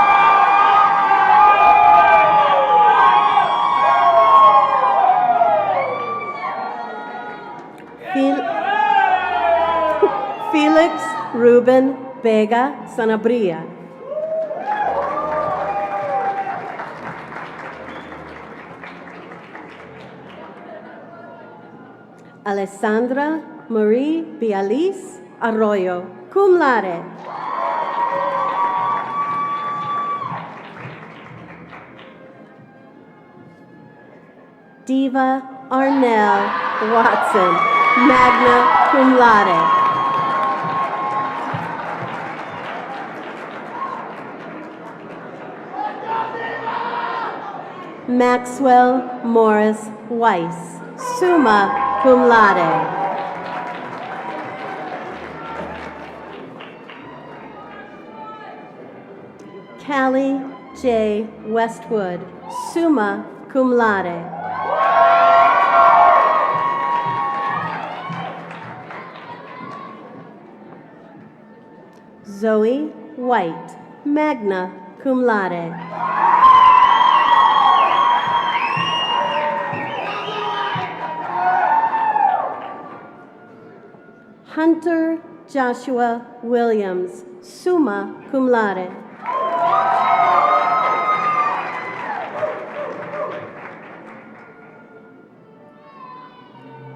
Felix Ruben Vega Sanabria. Alessandra Marie Bialis Arroyo, cum laude. Diva Arnell Watson, magna cum laude. Maxwell Morris Weiss, summa cum laude. Callie J. Westwood, summa cum laude. Zoe White, magna cum laude. Hunter Joshua Williams, summa cum laude.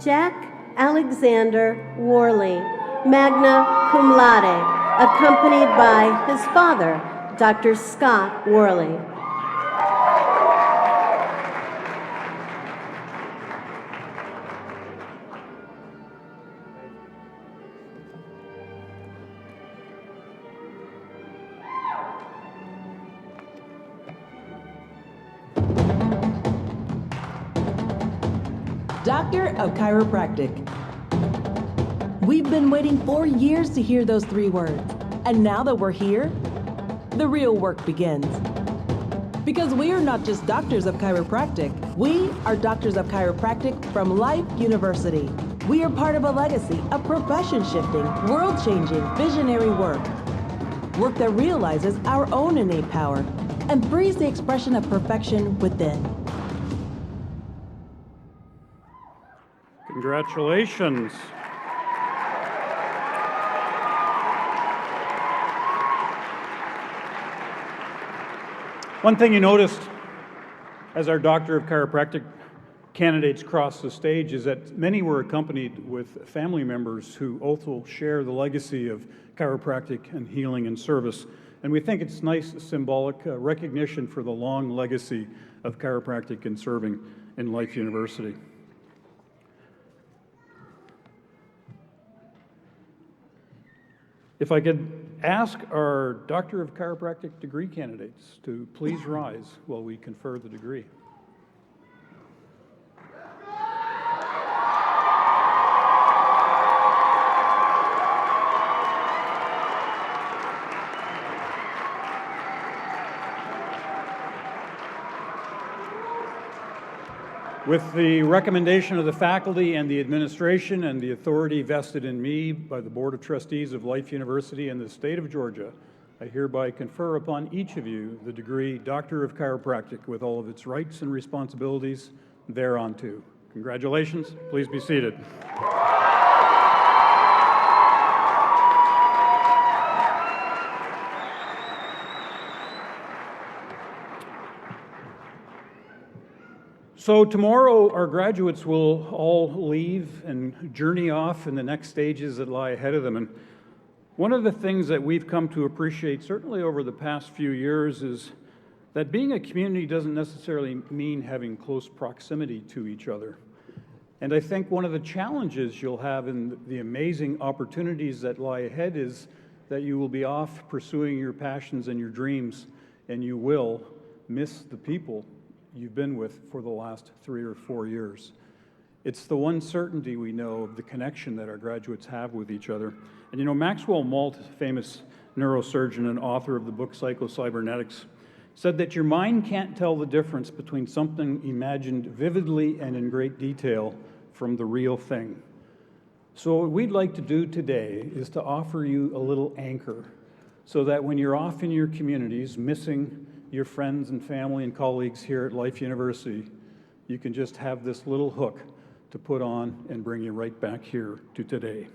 Jack Alexander Worley, magna cum laude, accompanied by his father, Dr. Scott Worley. Doctor of Chiropractic. We've been waiting 4 years to hear those 3 words. And now that we're here, the real work begins. Because we are not just doctors of chiropractic. We are doctors of chiropractic from Life University. We are part of a legacy of profession-shifting, world-changing, visionary work. Work that realizes our own innate power and frees the expression of perfection within. Congratulations. One thing you noticed as our Doctor of Chiropractic candidates crossed the stage is that many were accompanied with family members who also share the legacy of chiropractic and healing and service. And we think it's nice symbolic recognition for the long legacy of chiropractic and serving in Life University. If I could ask our Doctor of Chiropractic degree candidates to please rise while we confer the degree. With the recommendation of the faculty and the administration and the authority vested in me by the Board of Trustees of Life University and the state of Georgia, I hereby confer upon each of you the degree Doctor of Chiropractic with all of its rights and responsibilities thereunto. Congratulations. Please be seated. So tomorrow, our graduates will all leave and journey off in the next stages that lie ahead of them. And one of the things that we've come to appreciate, certainly over the past few years, is that being a community doesn't necessarily mean having close proximity to each other. And I think one of the challenges you'll have in the amazing opportunities that lie ahead is that you will be off pursuing your passions and your dreams, and you will miss the people you've been with for the last 3 or 4 years. It's the one certainty we know of the connection that our graduates have with each other. And you know, Maxwell Maltz, famous neurosurgeon and author of the book Psycho-Cybernetics, said that your mind can't tell the difference between something imagined vividly and in great detail from the real thing. So what we'd like to do today is to offer you a little anchor so that when you're off in your communities, missing your friends and family and colleagues here at Life University, you can just have this little hook to put on and bring you right back here to today.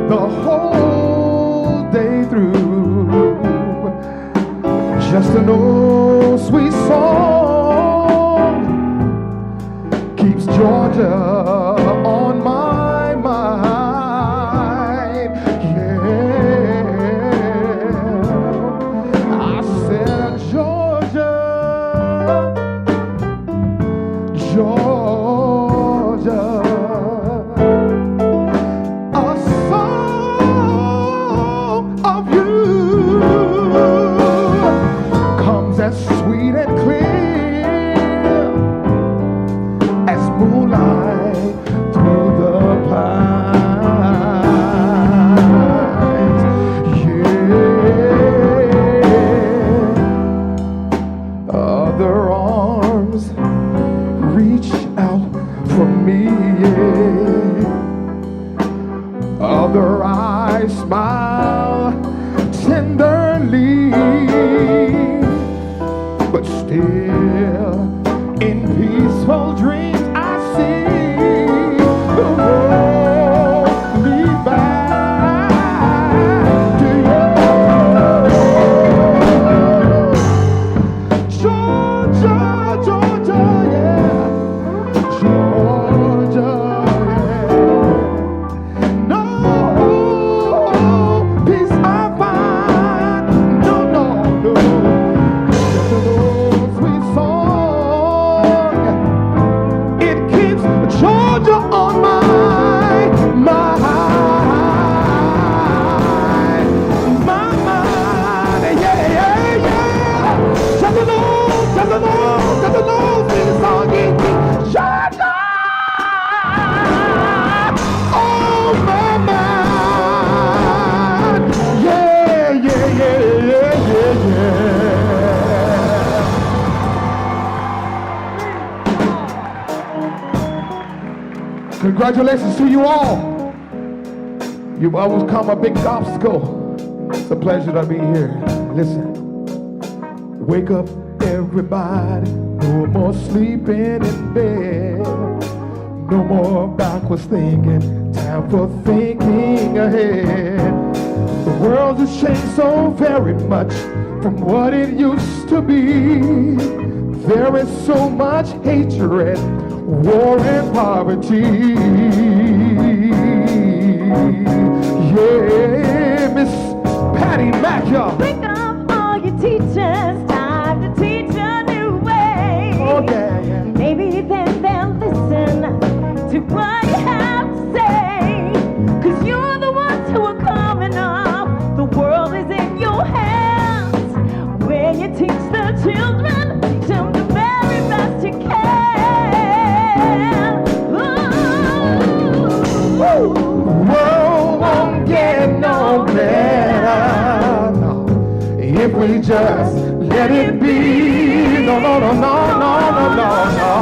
The whole day through, just an old sweet song keeps Georgia on my mind. Yeah, I said Georgia, Georgia. but still in peaceful dreams I see the world lead back to you. Georgia, Georgia, yeah. Georgia, yeah. No peace I find. No, no, no. Just an old sweet song. It keeps Georgia on my mind. My mind. Yeah, yeah, yeah. Just an old sweet song. It keeps Georgia on my mind. Yeah, yeah, yeah, yeah, yeah, yeah. Congratulations to you all. You've overcome a big obstacle. It's a pleasure to be here. Listen. Wake up, everybody. No more sleeping in bed. No more backwards thinking. Time for thinking ahead. The world has changed so very much from what it used to be. There is so much hatred, war and poverty. Yeah, Miss Patty Mack, y'all. Wake up, all your teachers, time to teach a new way. Oh, yeah, yeah. Maybe then they'll listen to what you have to say. 'Cause you're the ones who are coming up. The world is in your hands. When you teach the children, teach them the very best you can. Ooh. World won't get no better, no, if we just let it be. No, no, no, no, no, no, no, no.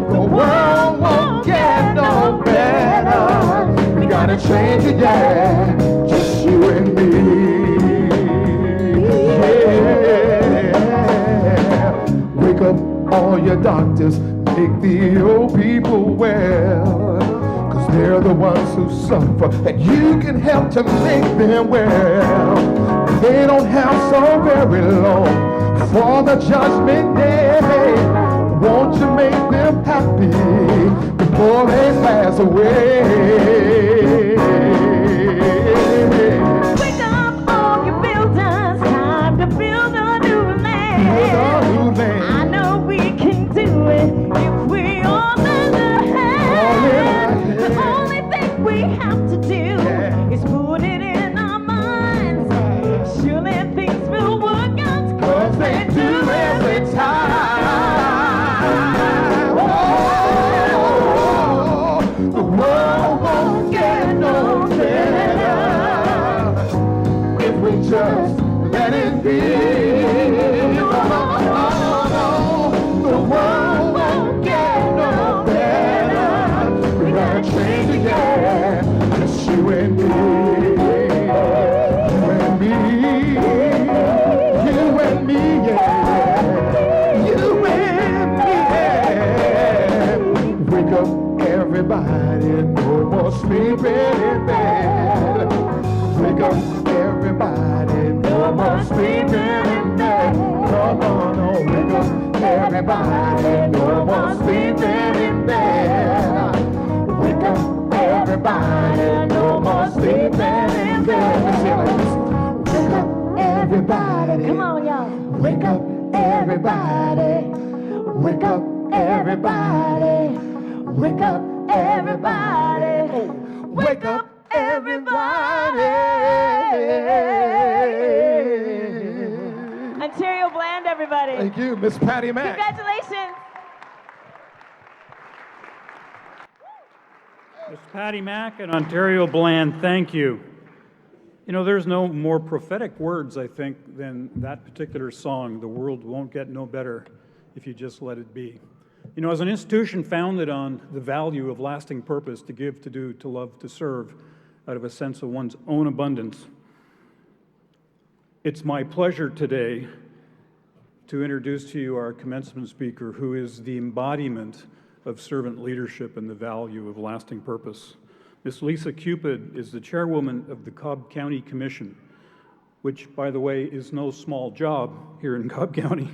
The world won't get no better. We gotta change it, yeah, just you and me. Yeah. Wake up all your doctors, make the old people well. They're the ones who suffer, and you can help to make them well. They don't have so very long for the judgment day. Won't you make them happy before they pass away? Wake up all your builders, time to build a new land. Build a new land. I know we can do it if we all lend a hand. The only thing we have to do is put it in our minds. Surely things will work out, 'cause they do every time. Oh, the world won't get no better if we just let it be. No, no, no, no. The world won't get no better. We gotta change it, yeah. Just you and me. You and me. You and me, yeah. You and me, yeah. Wake up, everybody. No more sleeping in bed. Wake up, everybody. No more sleeping in bed. Come on, oh, wake up, everybody. No more sleeping in bed. Wake up, everybody. No more sleeping in bed. Let's say it like this. Wake up, everybody. Come on, y'all. Wake up, everybody. Wake up, everybody. Wake up, everybody. Wake up, everybody. Ontario Bland, everybody. Thank you, Miss Patty Mack. Congratulations. Miss Patty Mack and Ontario Bland, thank you. You know, there's no more prophetic words, I think, than that particular song, "The World Won't Get No Better If You Just Let It Be." You know, as an institution founded on the value of lasting purpose, to give, to do, to love, to serve, out of a sense of one's own abundance, it's my pleasure today to to introduce to you our commencement speaker, who is the embodiment of servant leadership and the value of lasting purpose. Ms. Lisa Cupid is the chairwoman of the Cobb County Commission, which, by the way, is no small job here in Cobb County.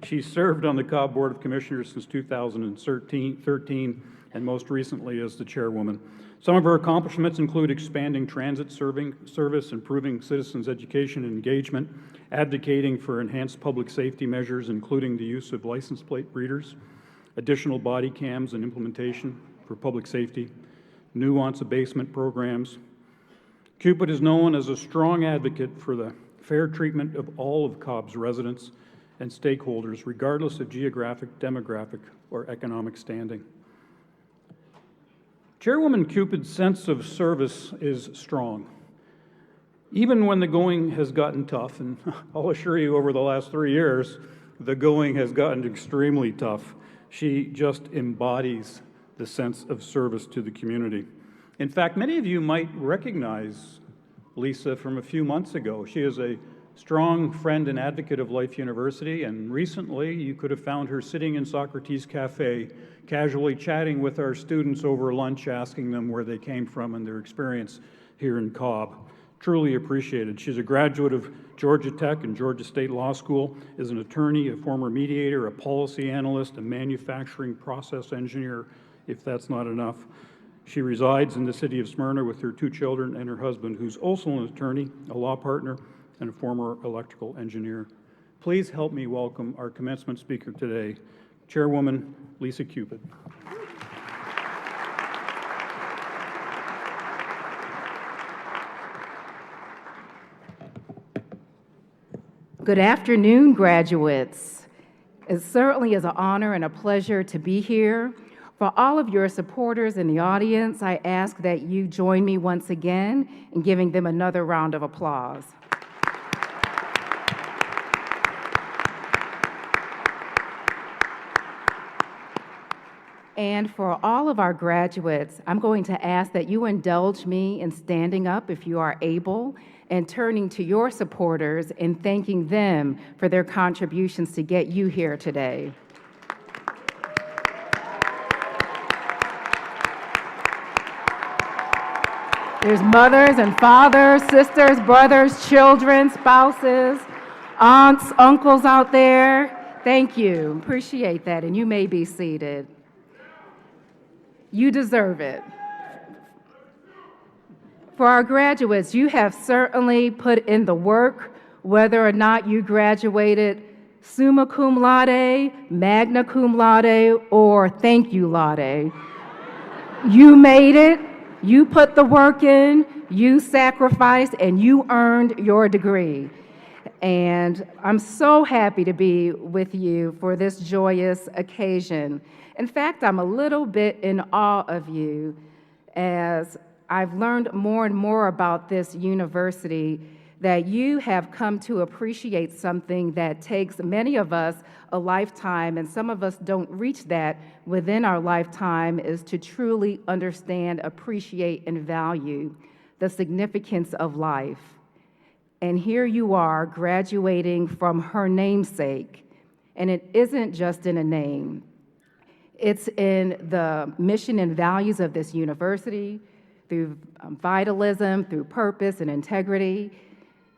She served on the Cobb Board of Commissioners since 2013, and most recently as the chairwoman. Some of her accomplishments include expanding transit service, improving citizens' education and engagement, advocating for enhanced public safety measures, including the use of license plate readers, additional body cams and implementation for public safety, nuance abasement programs. Cupid is known as a strong advocate for the fair treatment of all of Cobb's residents and stakeholders, regardless of geographic, demographic, or economic standing. Chairwoman Cupid's sense of service is strong. Even when the going has gotten tough, and I'll assure you over the last 3 years, the going has gotten extremely tough, she just embodies the sense of service to the community. In fact, many of you might recognize Lisa from a few months ago. She is a strong friend and advocate of Life University, and recently you could have found her sitting in Socrates Cafe, casually chatting with our students over lunch, asking them where they came from and their experience here in Cobb. Truly appreciated. She's a graduate of Georgia Tech and Georgia State Law School, is an attorney, a former mediator, a policy analyst, a manufacturing process engineer, if that's not enough. She resides in the city of Smyrna with her 2 children and her husband, who's also an attorney, a law partner, and a former electrical engineer. Please help me welcome our commencement speaker today, Chairwoman Lisa Cupid. Good afternoon, graduates. It certainly is an honor and a pleasure to be here. For all of your supporters in the audience, I ask that you join me once again in giving them another round of applause. And for all of our graduates, I'm going to ask that you indulge me in standing up if you are able and turning to your supporters and thanking them for their contributions to get you here today. There's mothers and fathers, sisters, brothers, children, spouses, aunts, uncles out there. Thank you. Appreciate that, and you may be seated. You deserve it. For our graduates, you have certainly put in the work, whether or not you graduated summa cum laude, magna cum laude, or thank you laude. You made it, you put the work in, you sacrificed, and you earned your degree. And I'm so happy to be with you for this joyous occasion. In fact, I'm a little bit in awe of you as I've learned more and more about this university, that you have come to appreciate something that takes many of us a lifetime, and some of us don't reach that within our lifetime, is to truly understand, appreciate, and value the significance of life. And here you are graduating from her namesake, and it isn't just in a name. It's in the mission and values of this university, through vitalism, through purpose and integrity.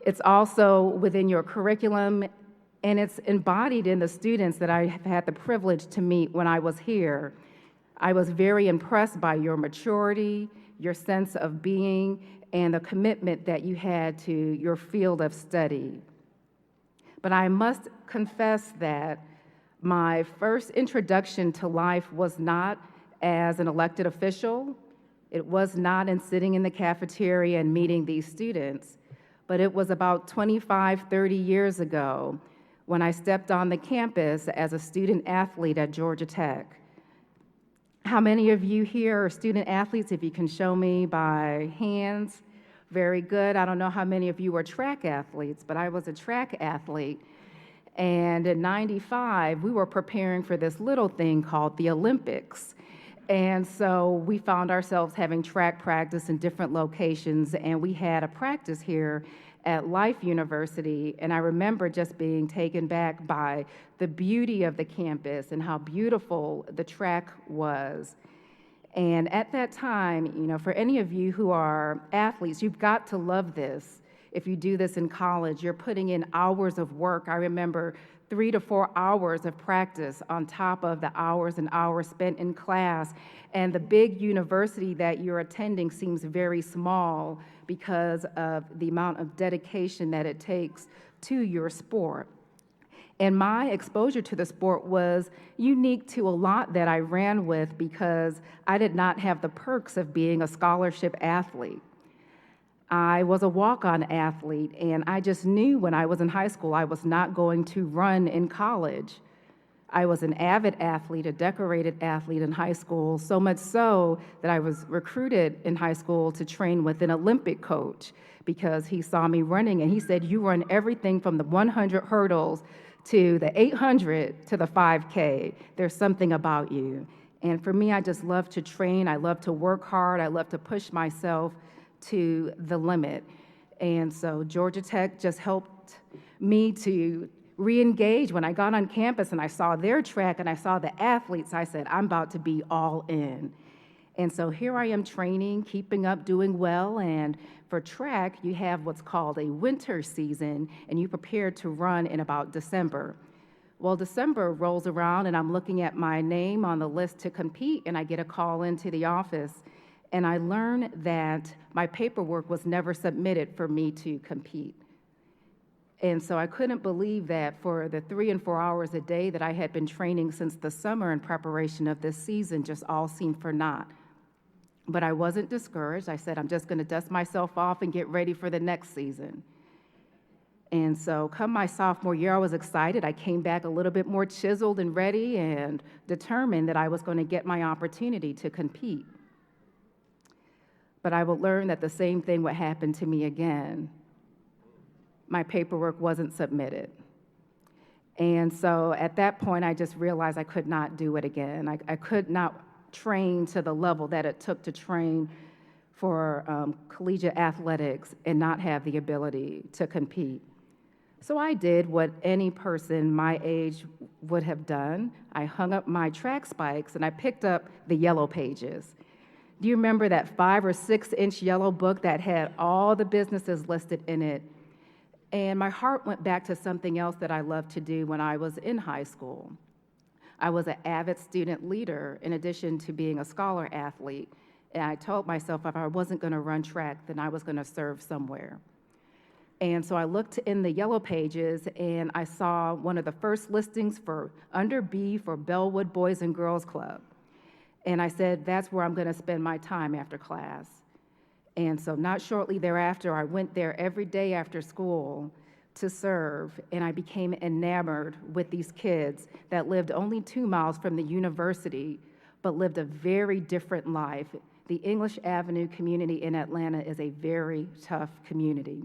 It's also within your curriculum, and it's embodied in the students that I have had the privilege to meet when I was here. I was very impressed by your maturity, your sense of being, and the commitment that you had to your field of study. But I must confess that my first introduction to life was not as an elected official. It was not in sitting in the cafeteria and meeting these students, but it was about 25, 30 years ago when I stepped on the campus as a student athlete at Georgia Tech. How many of you here are student athletes? If you can show me by hands. Very good. I don't know how many of you are track athletes, but I was a track athlete. And in '95, we were preparing for this little thing called the Olympics. And so we found ourselves having track practice in different locations, and we had a practice here at Life University, and I remember just being taken back by the beauty of the campus and how beautiful the track was. And at that time, you know, for any of you who are athletes, you've got to love this. If you do this in college, you're putting in hours of work. I remember 3 to 4 hours of practice on top of the hours and hours spent in class. And the big university that you're attending seems very small because of the amount of dedication that it takes to your sport. And my exposure to the sport was unique to a lot that I ran with because I did not have the perks of being a scholarship athlete. I was a walk-on athlete, and I just knew when I was in high school I was not going to run in college. I was an avid athlete, a decorated athlete in high school, so much so that I was recruited in high school to train with an Olympic coach because he saw me running and he said, "You run everything from the 100 hurdles to the 800 to the 5K. There's something about you." And for me, I just love to train. I love to work hard. I love to push myself to the limit. And so Georgia Tech just helped me to re-engage. When I got on campus and I saw their track and I saw the athletes, I said, I'm about to be all in. And so here I am training, keeping up, doing well. And for track, you have what's called a winter season, and you prepare to run in about December. Well, December rolls around and I'm looking at my name on the list to compete, and I get a call into the office. And I learned that my paperwork was never submitted for me to compete. And so I couldn't believe that for the 3 and 4 hours a day that I had been training since the summer in preparation of this season just all seemed for naught. But I wasn't discouraged. I said, I'm just going to dust myself off and get ready for the next season. And so come my sophomore year, I was excited. I came back a little bit more chiseled and ready and determined that I was going to get my opportunity to compete. But I would learn that the same thing would happen to me again. My paperwork wasn't submitted. And so at that point, I just realized I could not do it again. I could not train to the level that it took to train for collegiate athletics and not have the ability to compete. So I did what any person my age would have done. I hung up my track spikes and I picked up the yellow pages. Do you remember that 5 or 6 inch yellow book that had all the businesses listed in it? And my heart went back to something else that I loved to do when I was in high school. I was an avid student leader in addition to being a scholar athlete. And I told myself if I wasn't going to run track, then I was going to serve somewhere. And so I looked in the yellow pages and I saw one of the first listings for under B for Bellwood Boys and Girls Club. And I said, that's where I'm going to spend my time after class. And so not shortly thereafter, I went there every day after school to serve, and I became enamored with these kids that lived only 2 miles from the university, but lived a very different life. The English Avenue community in Atlanta is a very tough community.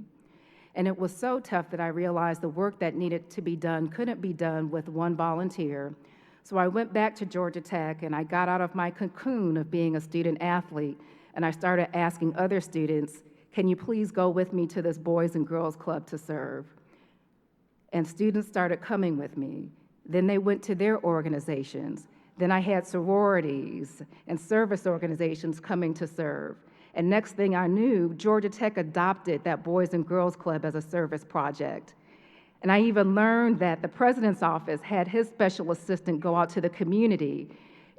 And it was so tough that I realized the work that needed to be done couldn't be done with one volunteer. So I went back to Georgia Tech and I got out of my cocoon of being a student athlete and I started asking other students, can you please go with me to this Boys and Girls Club to serve? And students started coming with me. Then they went to their organizations. Then I had sororities and service organizations coming to serve. And next thing I knew, Georgia Tech adopted that Boys and Girls Club as a service project. And I even learned that the president's office had his special assistant go out to the community,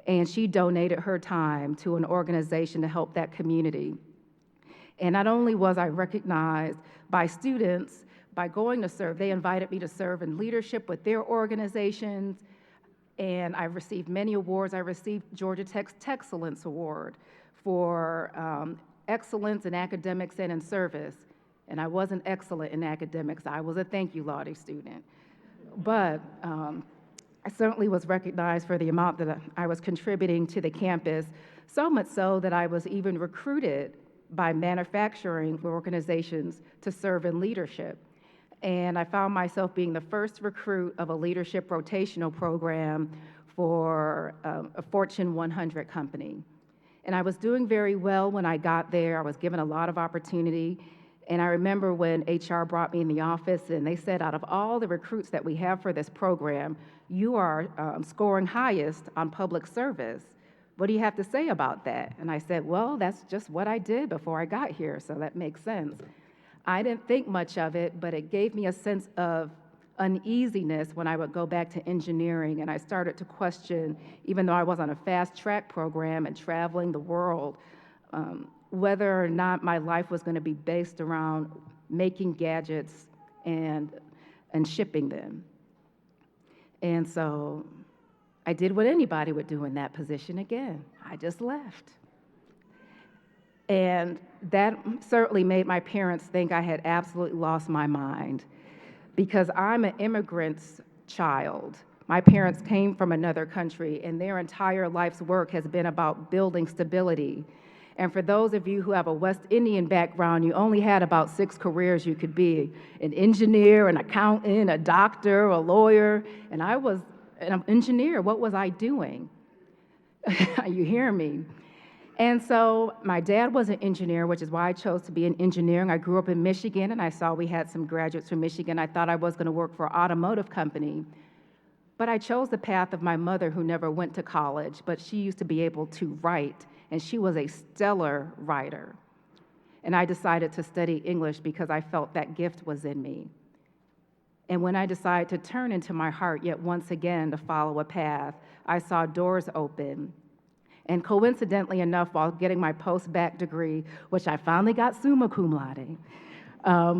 and she donated her time to an organization to help that community. And not only was I recognized by students, by going to serve, they invited me to serve in leadership with their organizations, and I received many awards. I received Georgia Tech's Techcellence Award for excellence in academics and in service. And I wasn't excellent in academics. I was a thank you, Lottie student. But I certainly was recognized for the amount that I was contributing to the campus, so much so that I was even recruited by manufacturing organizations to serve in leadership. And I found myself being the first recruit of a leadership rotational program for a Fortune 100 company. And I was doing very well when I got there. I was given a lot of opportunity. And I remember when HR brought me in the office and they said, out of all the recruits that we have for this program, you are scoring highest on public service. What do you have to say about that? And I said, well, that's just what I did before I got here, so that makes sense. I didn't think much of it, but it gave me a sense of uneasiness when I would go back to engineering, and I started to question, even though I was on a fast track program and traveling the world, whether or not my life was going to be based around making gadgets and shipping them. And so I did what anybody would do in that position again. I just left. And that certainly made my parents think I had absolutely lost my mind, because I'm an immigrant's child. My parents came from another country, and their entire life's work has been about building stability. And for those of you who have a West Indian background, you only had about 6 careers you could be: an engineer, an accountant, a doctor, a lawyer, and I was an engineer. What was I doing? You hear me? And so my dad was an engineer, which is why I chose to be in engineering. I grew up in Michigan, and I saw we had some graduates from Michigan. I thought I was going to work for an automotive company. But I chose the path of my mother, who never went to college, but she used to be able to write, and she was a stellar writer. And I decided to study English because I felt that gift was in me. And when I decided to turn into my heart yet once again to follow a path, I saw doors open. And coincidentally enough, while getting my post-bac degree, which I finally got summa cum laude,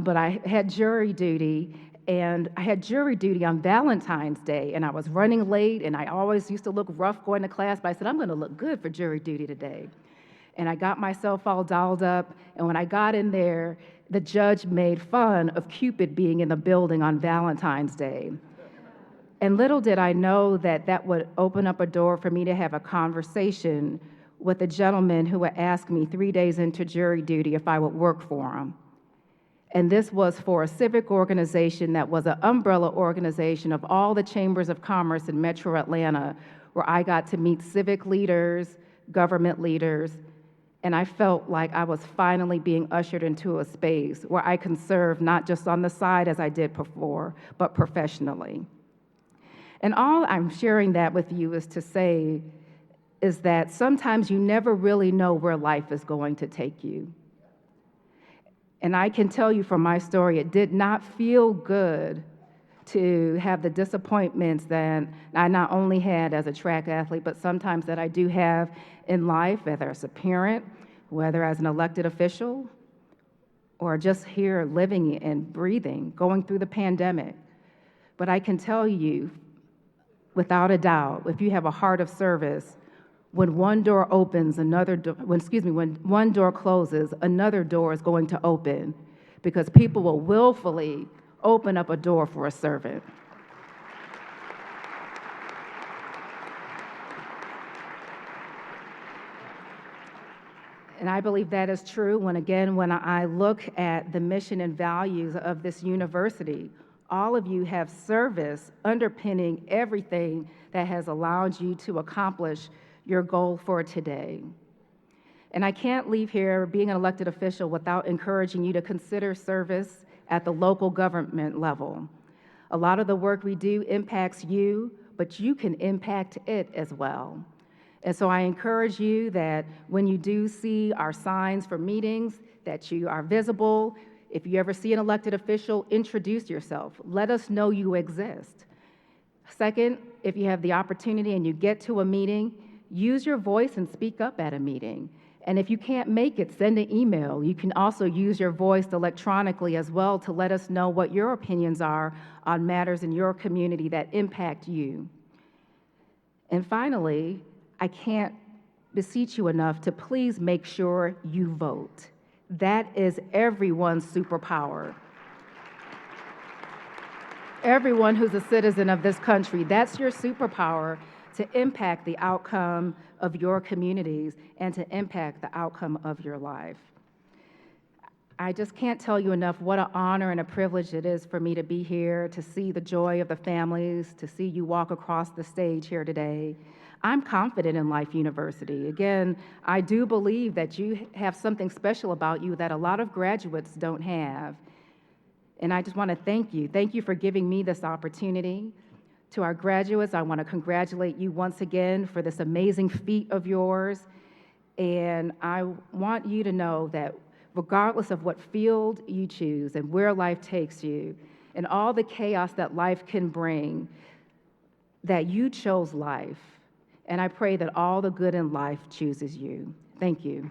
but I had jury duty, and I had jury duty on Valentine's Day, and I was running late, and I always used to look rough going to class, but I said, I'm going to look good for jury duty today. And I got myself all dolled up, and when I got in there, the judge made fun of Cupid being in the building on Valentine's Day. And little did I know that that would open up a door for me to have a conversation with a gentleman who would ask me 3 days into jury duty if I would work for him. And this was for a civic organization that was an umbrella organization of all the chambers of commerce in Metro Atlanta, where I got to meet civic leaders, government leaders, and I felt like I was finally being ushered into a space where I can serve not just on the side as I did before, but professionally. And all I'm sharing that with you is to say is that sometimes you never really know where life is going to take you. And I can tell you from my story, it did not feel good to have the disappointments that I not only had as a track athlete, but sometimes that I do have in life, whether as a parent, whether as an elected official, or just here living and breathing, going through the pandemic. But I can tell you, without a doubt, if you have a heart of service, when one door opens, when one door closes, another door is going to open, because people will willfully open up a door for a servant. And I believe that is true when I look at the mission and values of this university. All of you have service underpinning everything that has allowed you to accomplish your goal for today. And I can't leave here being an elected official without encouraging you to consider service at the local government level. A lot of the work we do impacts you, but you can impact it as well. And so I encourage you that when you do see our signs for meetings, that you are visible. If you ever see an elected official, introduce yourself. Let us know you exist. Second, if you have the opportunity and you get to a meeting, use your voice and speak up at a meeting. And if you can't make it, send an email. You can also use your voice electronically as well to let us know what your opinions are on matters in your community that impact you. And finally, I can't beseech you enough to please make sure you vote. That is everyone's superpower. Everyone who's a citizen of this country, that's your superpower to impact the outcome of your communities and to impact the outcome of your life. I just can't tell you enough what an honor and a privilege it is for me to be here, to see the joy of the families, to see you walk across the stage here today. I'm confident in Life University. Again, I do believe that you have something special about you that a lot of graduates don't have. And I just want to thank you. Thank you for giving me this opportunity. To our graduates, I want to congratulate you once again for this amazing feat of yours. And I want you to know that regardless of what field you choose and where life takes you, and all the chaos that life can bring, that you chose life. And I pray that all the good in life chooses you. Thank you.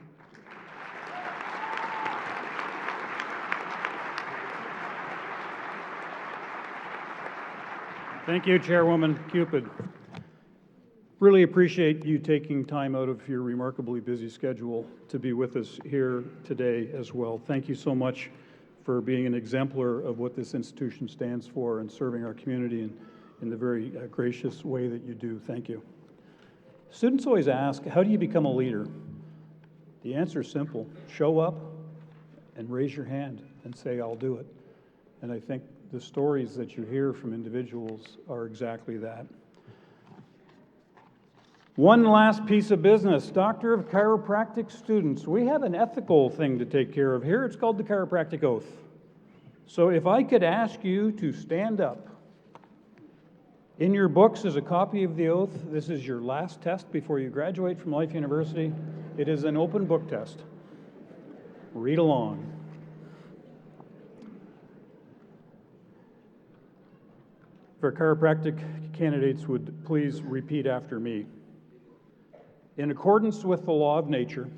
Thank you, Chairwoman Cupid. Really appreciate you taking time out of your remarkably busy schedule to be with us here today as well. Thank you so much for being an exemplar of what this institution stands for and serving our community in the very gracious way that you do. Thank you. Students always ask, how do you become a leader? The answer is simple. Show up and raise your hand and say, I'll do it. And I think the stories that you hear from individuals are exactly that. One last piece of business. Doctor of Chiropractic students, we have an ethical thing to take care of here. It's called the chiropractic oath. So if I could ask you to stand up. In your books is a copy of the oath. This is your last test before you graduate from Life University. It is an open book test. Read along. If our chiropractic candidates would please repeat after me. In accordance with the law of nature,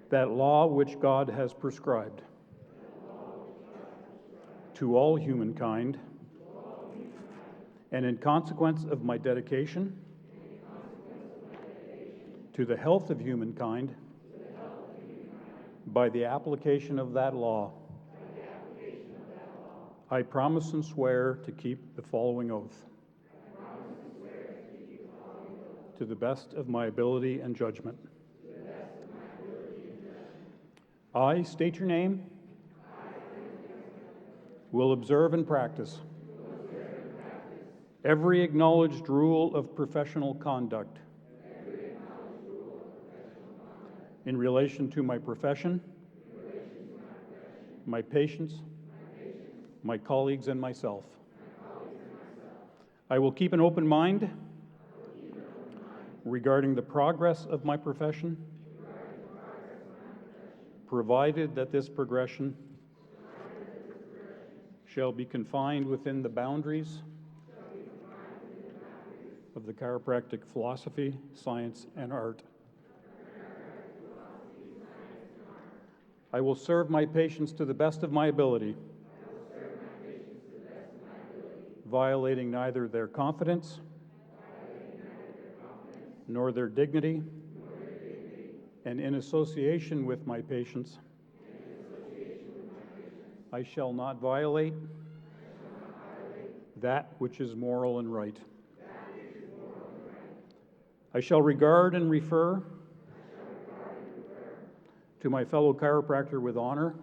that law which God has prescribed to all humankind, and in consequence of my dedication to the health of humankind, by the application of that law, I promise and swear to keep the following oath. To the best of my ability and judgment. I state your name. Will observe and practice every acknowledged rule of professional conduct in relation to my profession, my patients, my colleagues, and myself. I will keep an open mind regarding the progress of my profession, provided that this progression shall be confined within the boundaries of the chiropractic philosophy, science, and art. I will serve my patients to the best of my ability, violating neither their confidence nor their dignity, and in association with my patients, I shall not violate that which is moral and right. I shall regard and refer to my fellow chiropractor with honor,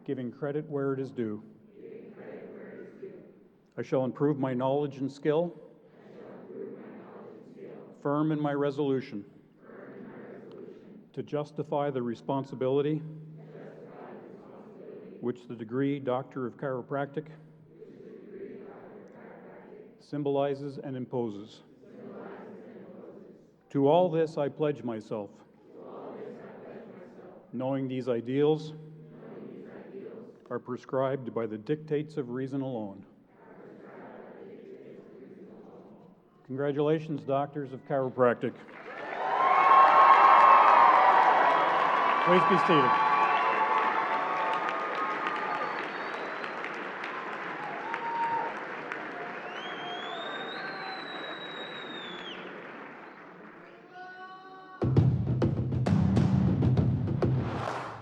giving credit where it is due. I shall improve my knowledge and skill, firm in my resolution to justify the responsibility which the degree Doctor of Chiropractic symbolizes and imposes. To all this I pledge myself, knowing these ideals are prescribed by the dictates of reason alone. Congratulations, Doctors of Chiropractic. Please be seated.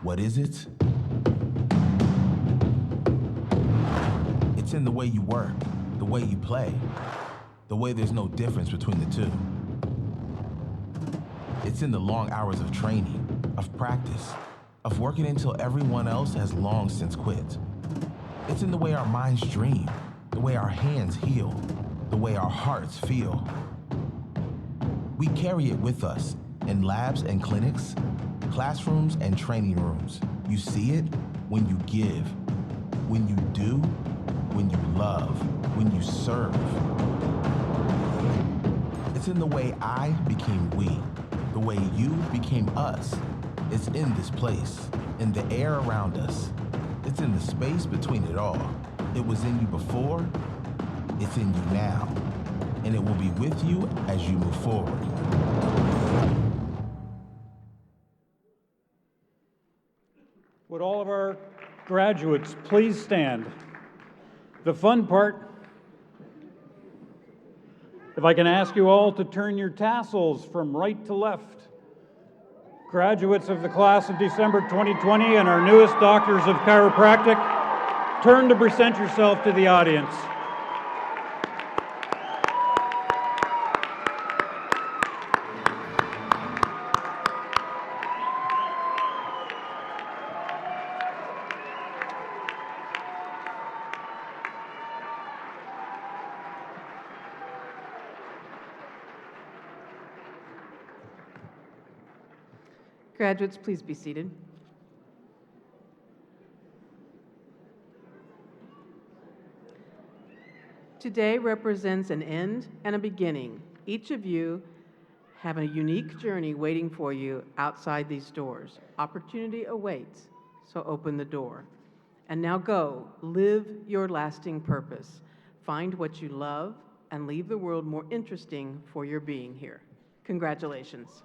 What is it? It's in the way you work, the way you play, the way there's no difference between the two. It's in the long hours of training, of practice, of working until everyone else has long since quit. It's in the way our minds dream, the way our hands heal, the way our hearts feel. We carry it with us in labs and clinics, classrooms and training rooms. You see it when you give, when you do, when you love, when you serve. It's in the way I became we, the way you became us. It's in this place, in the air around us. It's in the space between it all. It was in you before, it's in you now, and it will be with you as you move forward. Would all of our graduates please stand? The fun part, if I can ask you all to turn your tassels from right to left. Graduates of the class of December 2020 and our newest doctors of chiropractic, turn to present yourself to the audience. Graduates, please be seated. Today represents an end and a beginning. Each of you have a unique journey waiting for you outside these doors. Opportunity awaits, so open the door. And now go, live your lasting purpose. Find what you love and leave the world more interesting for your being here. Congratulations.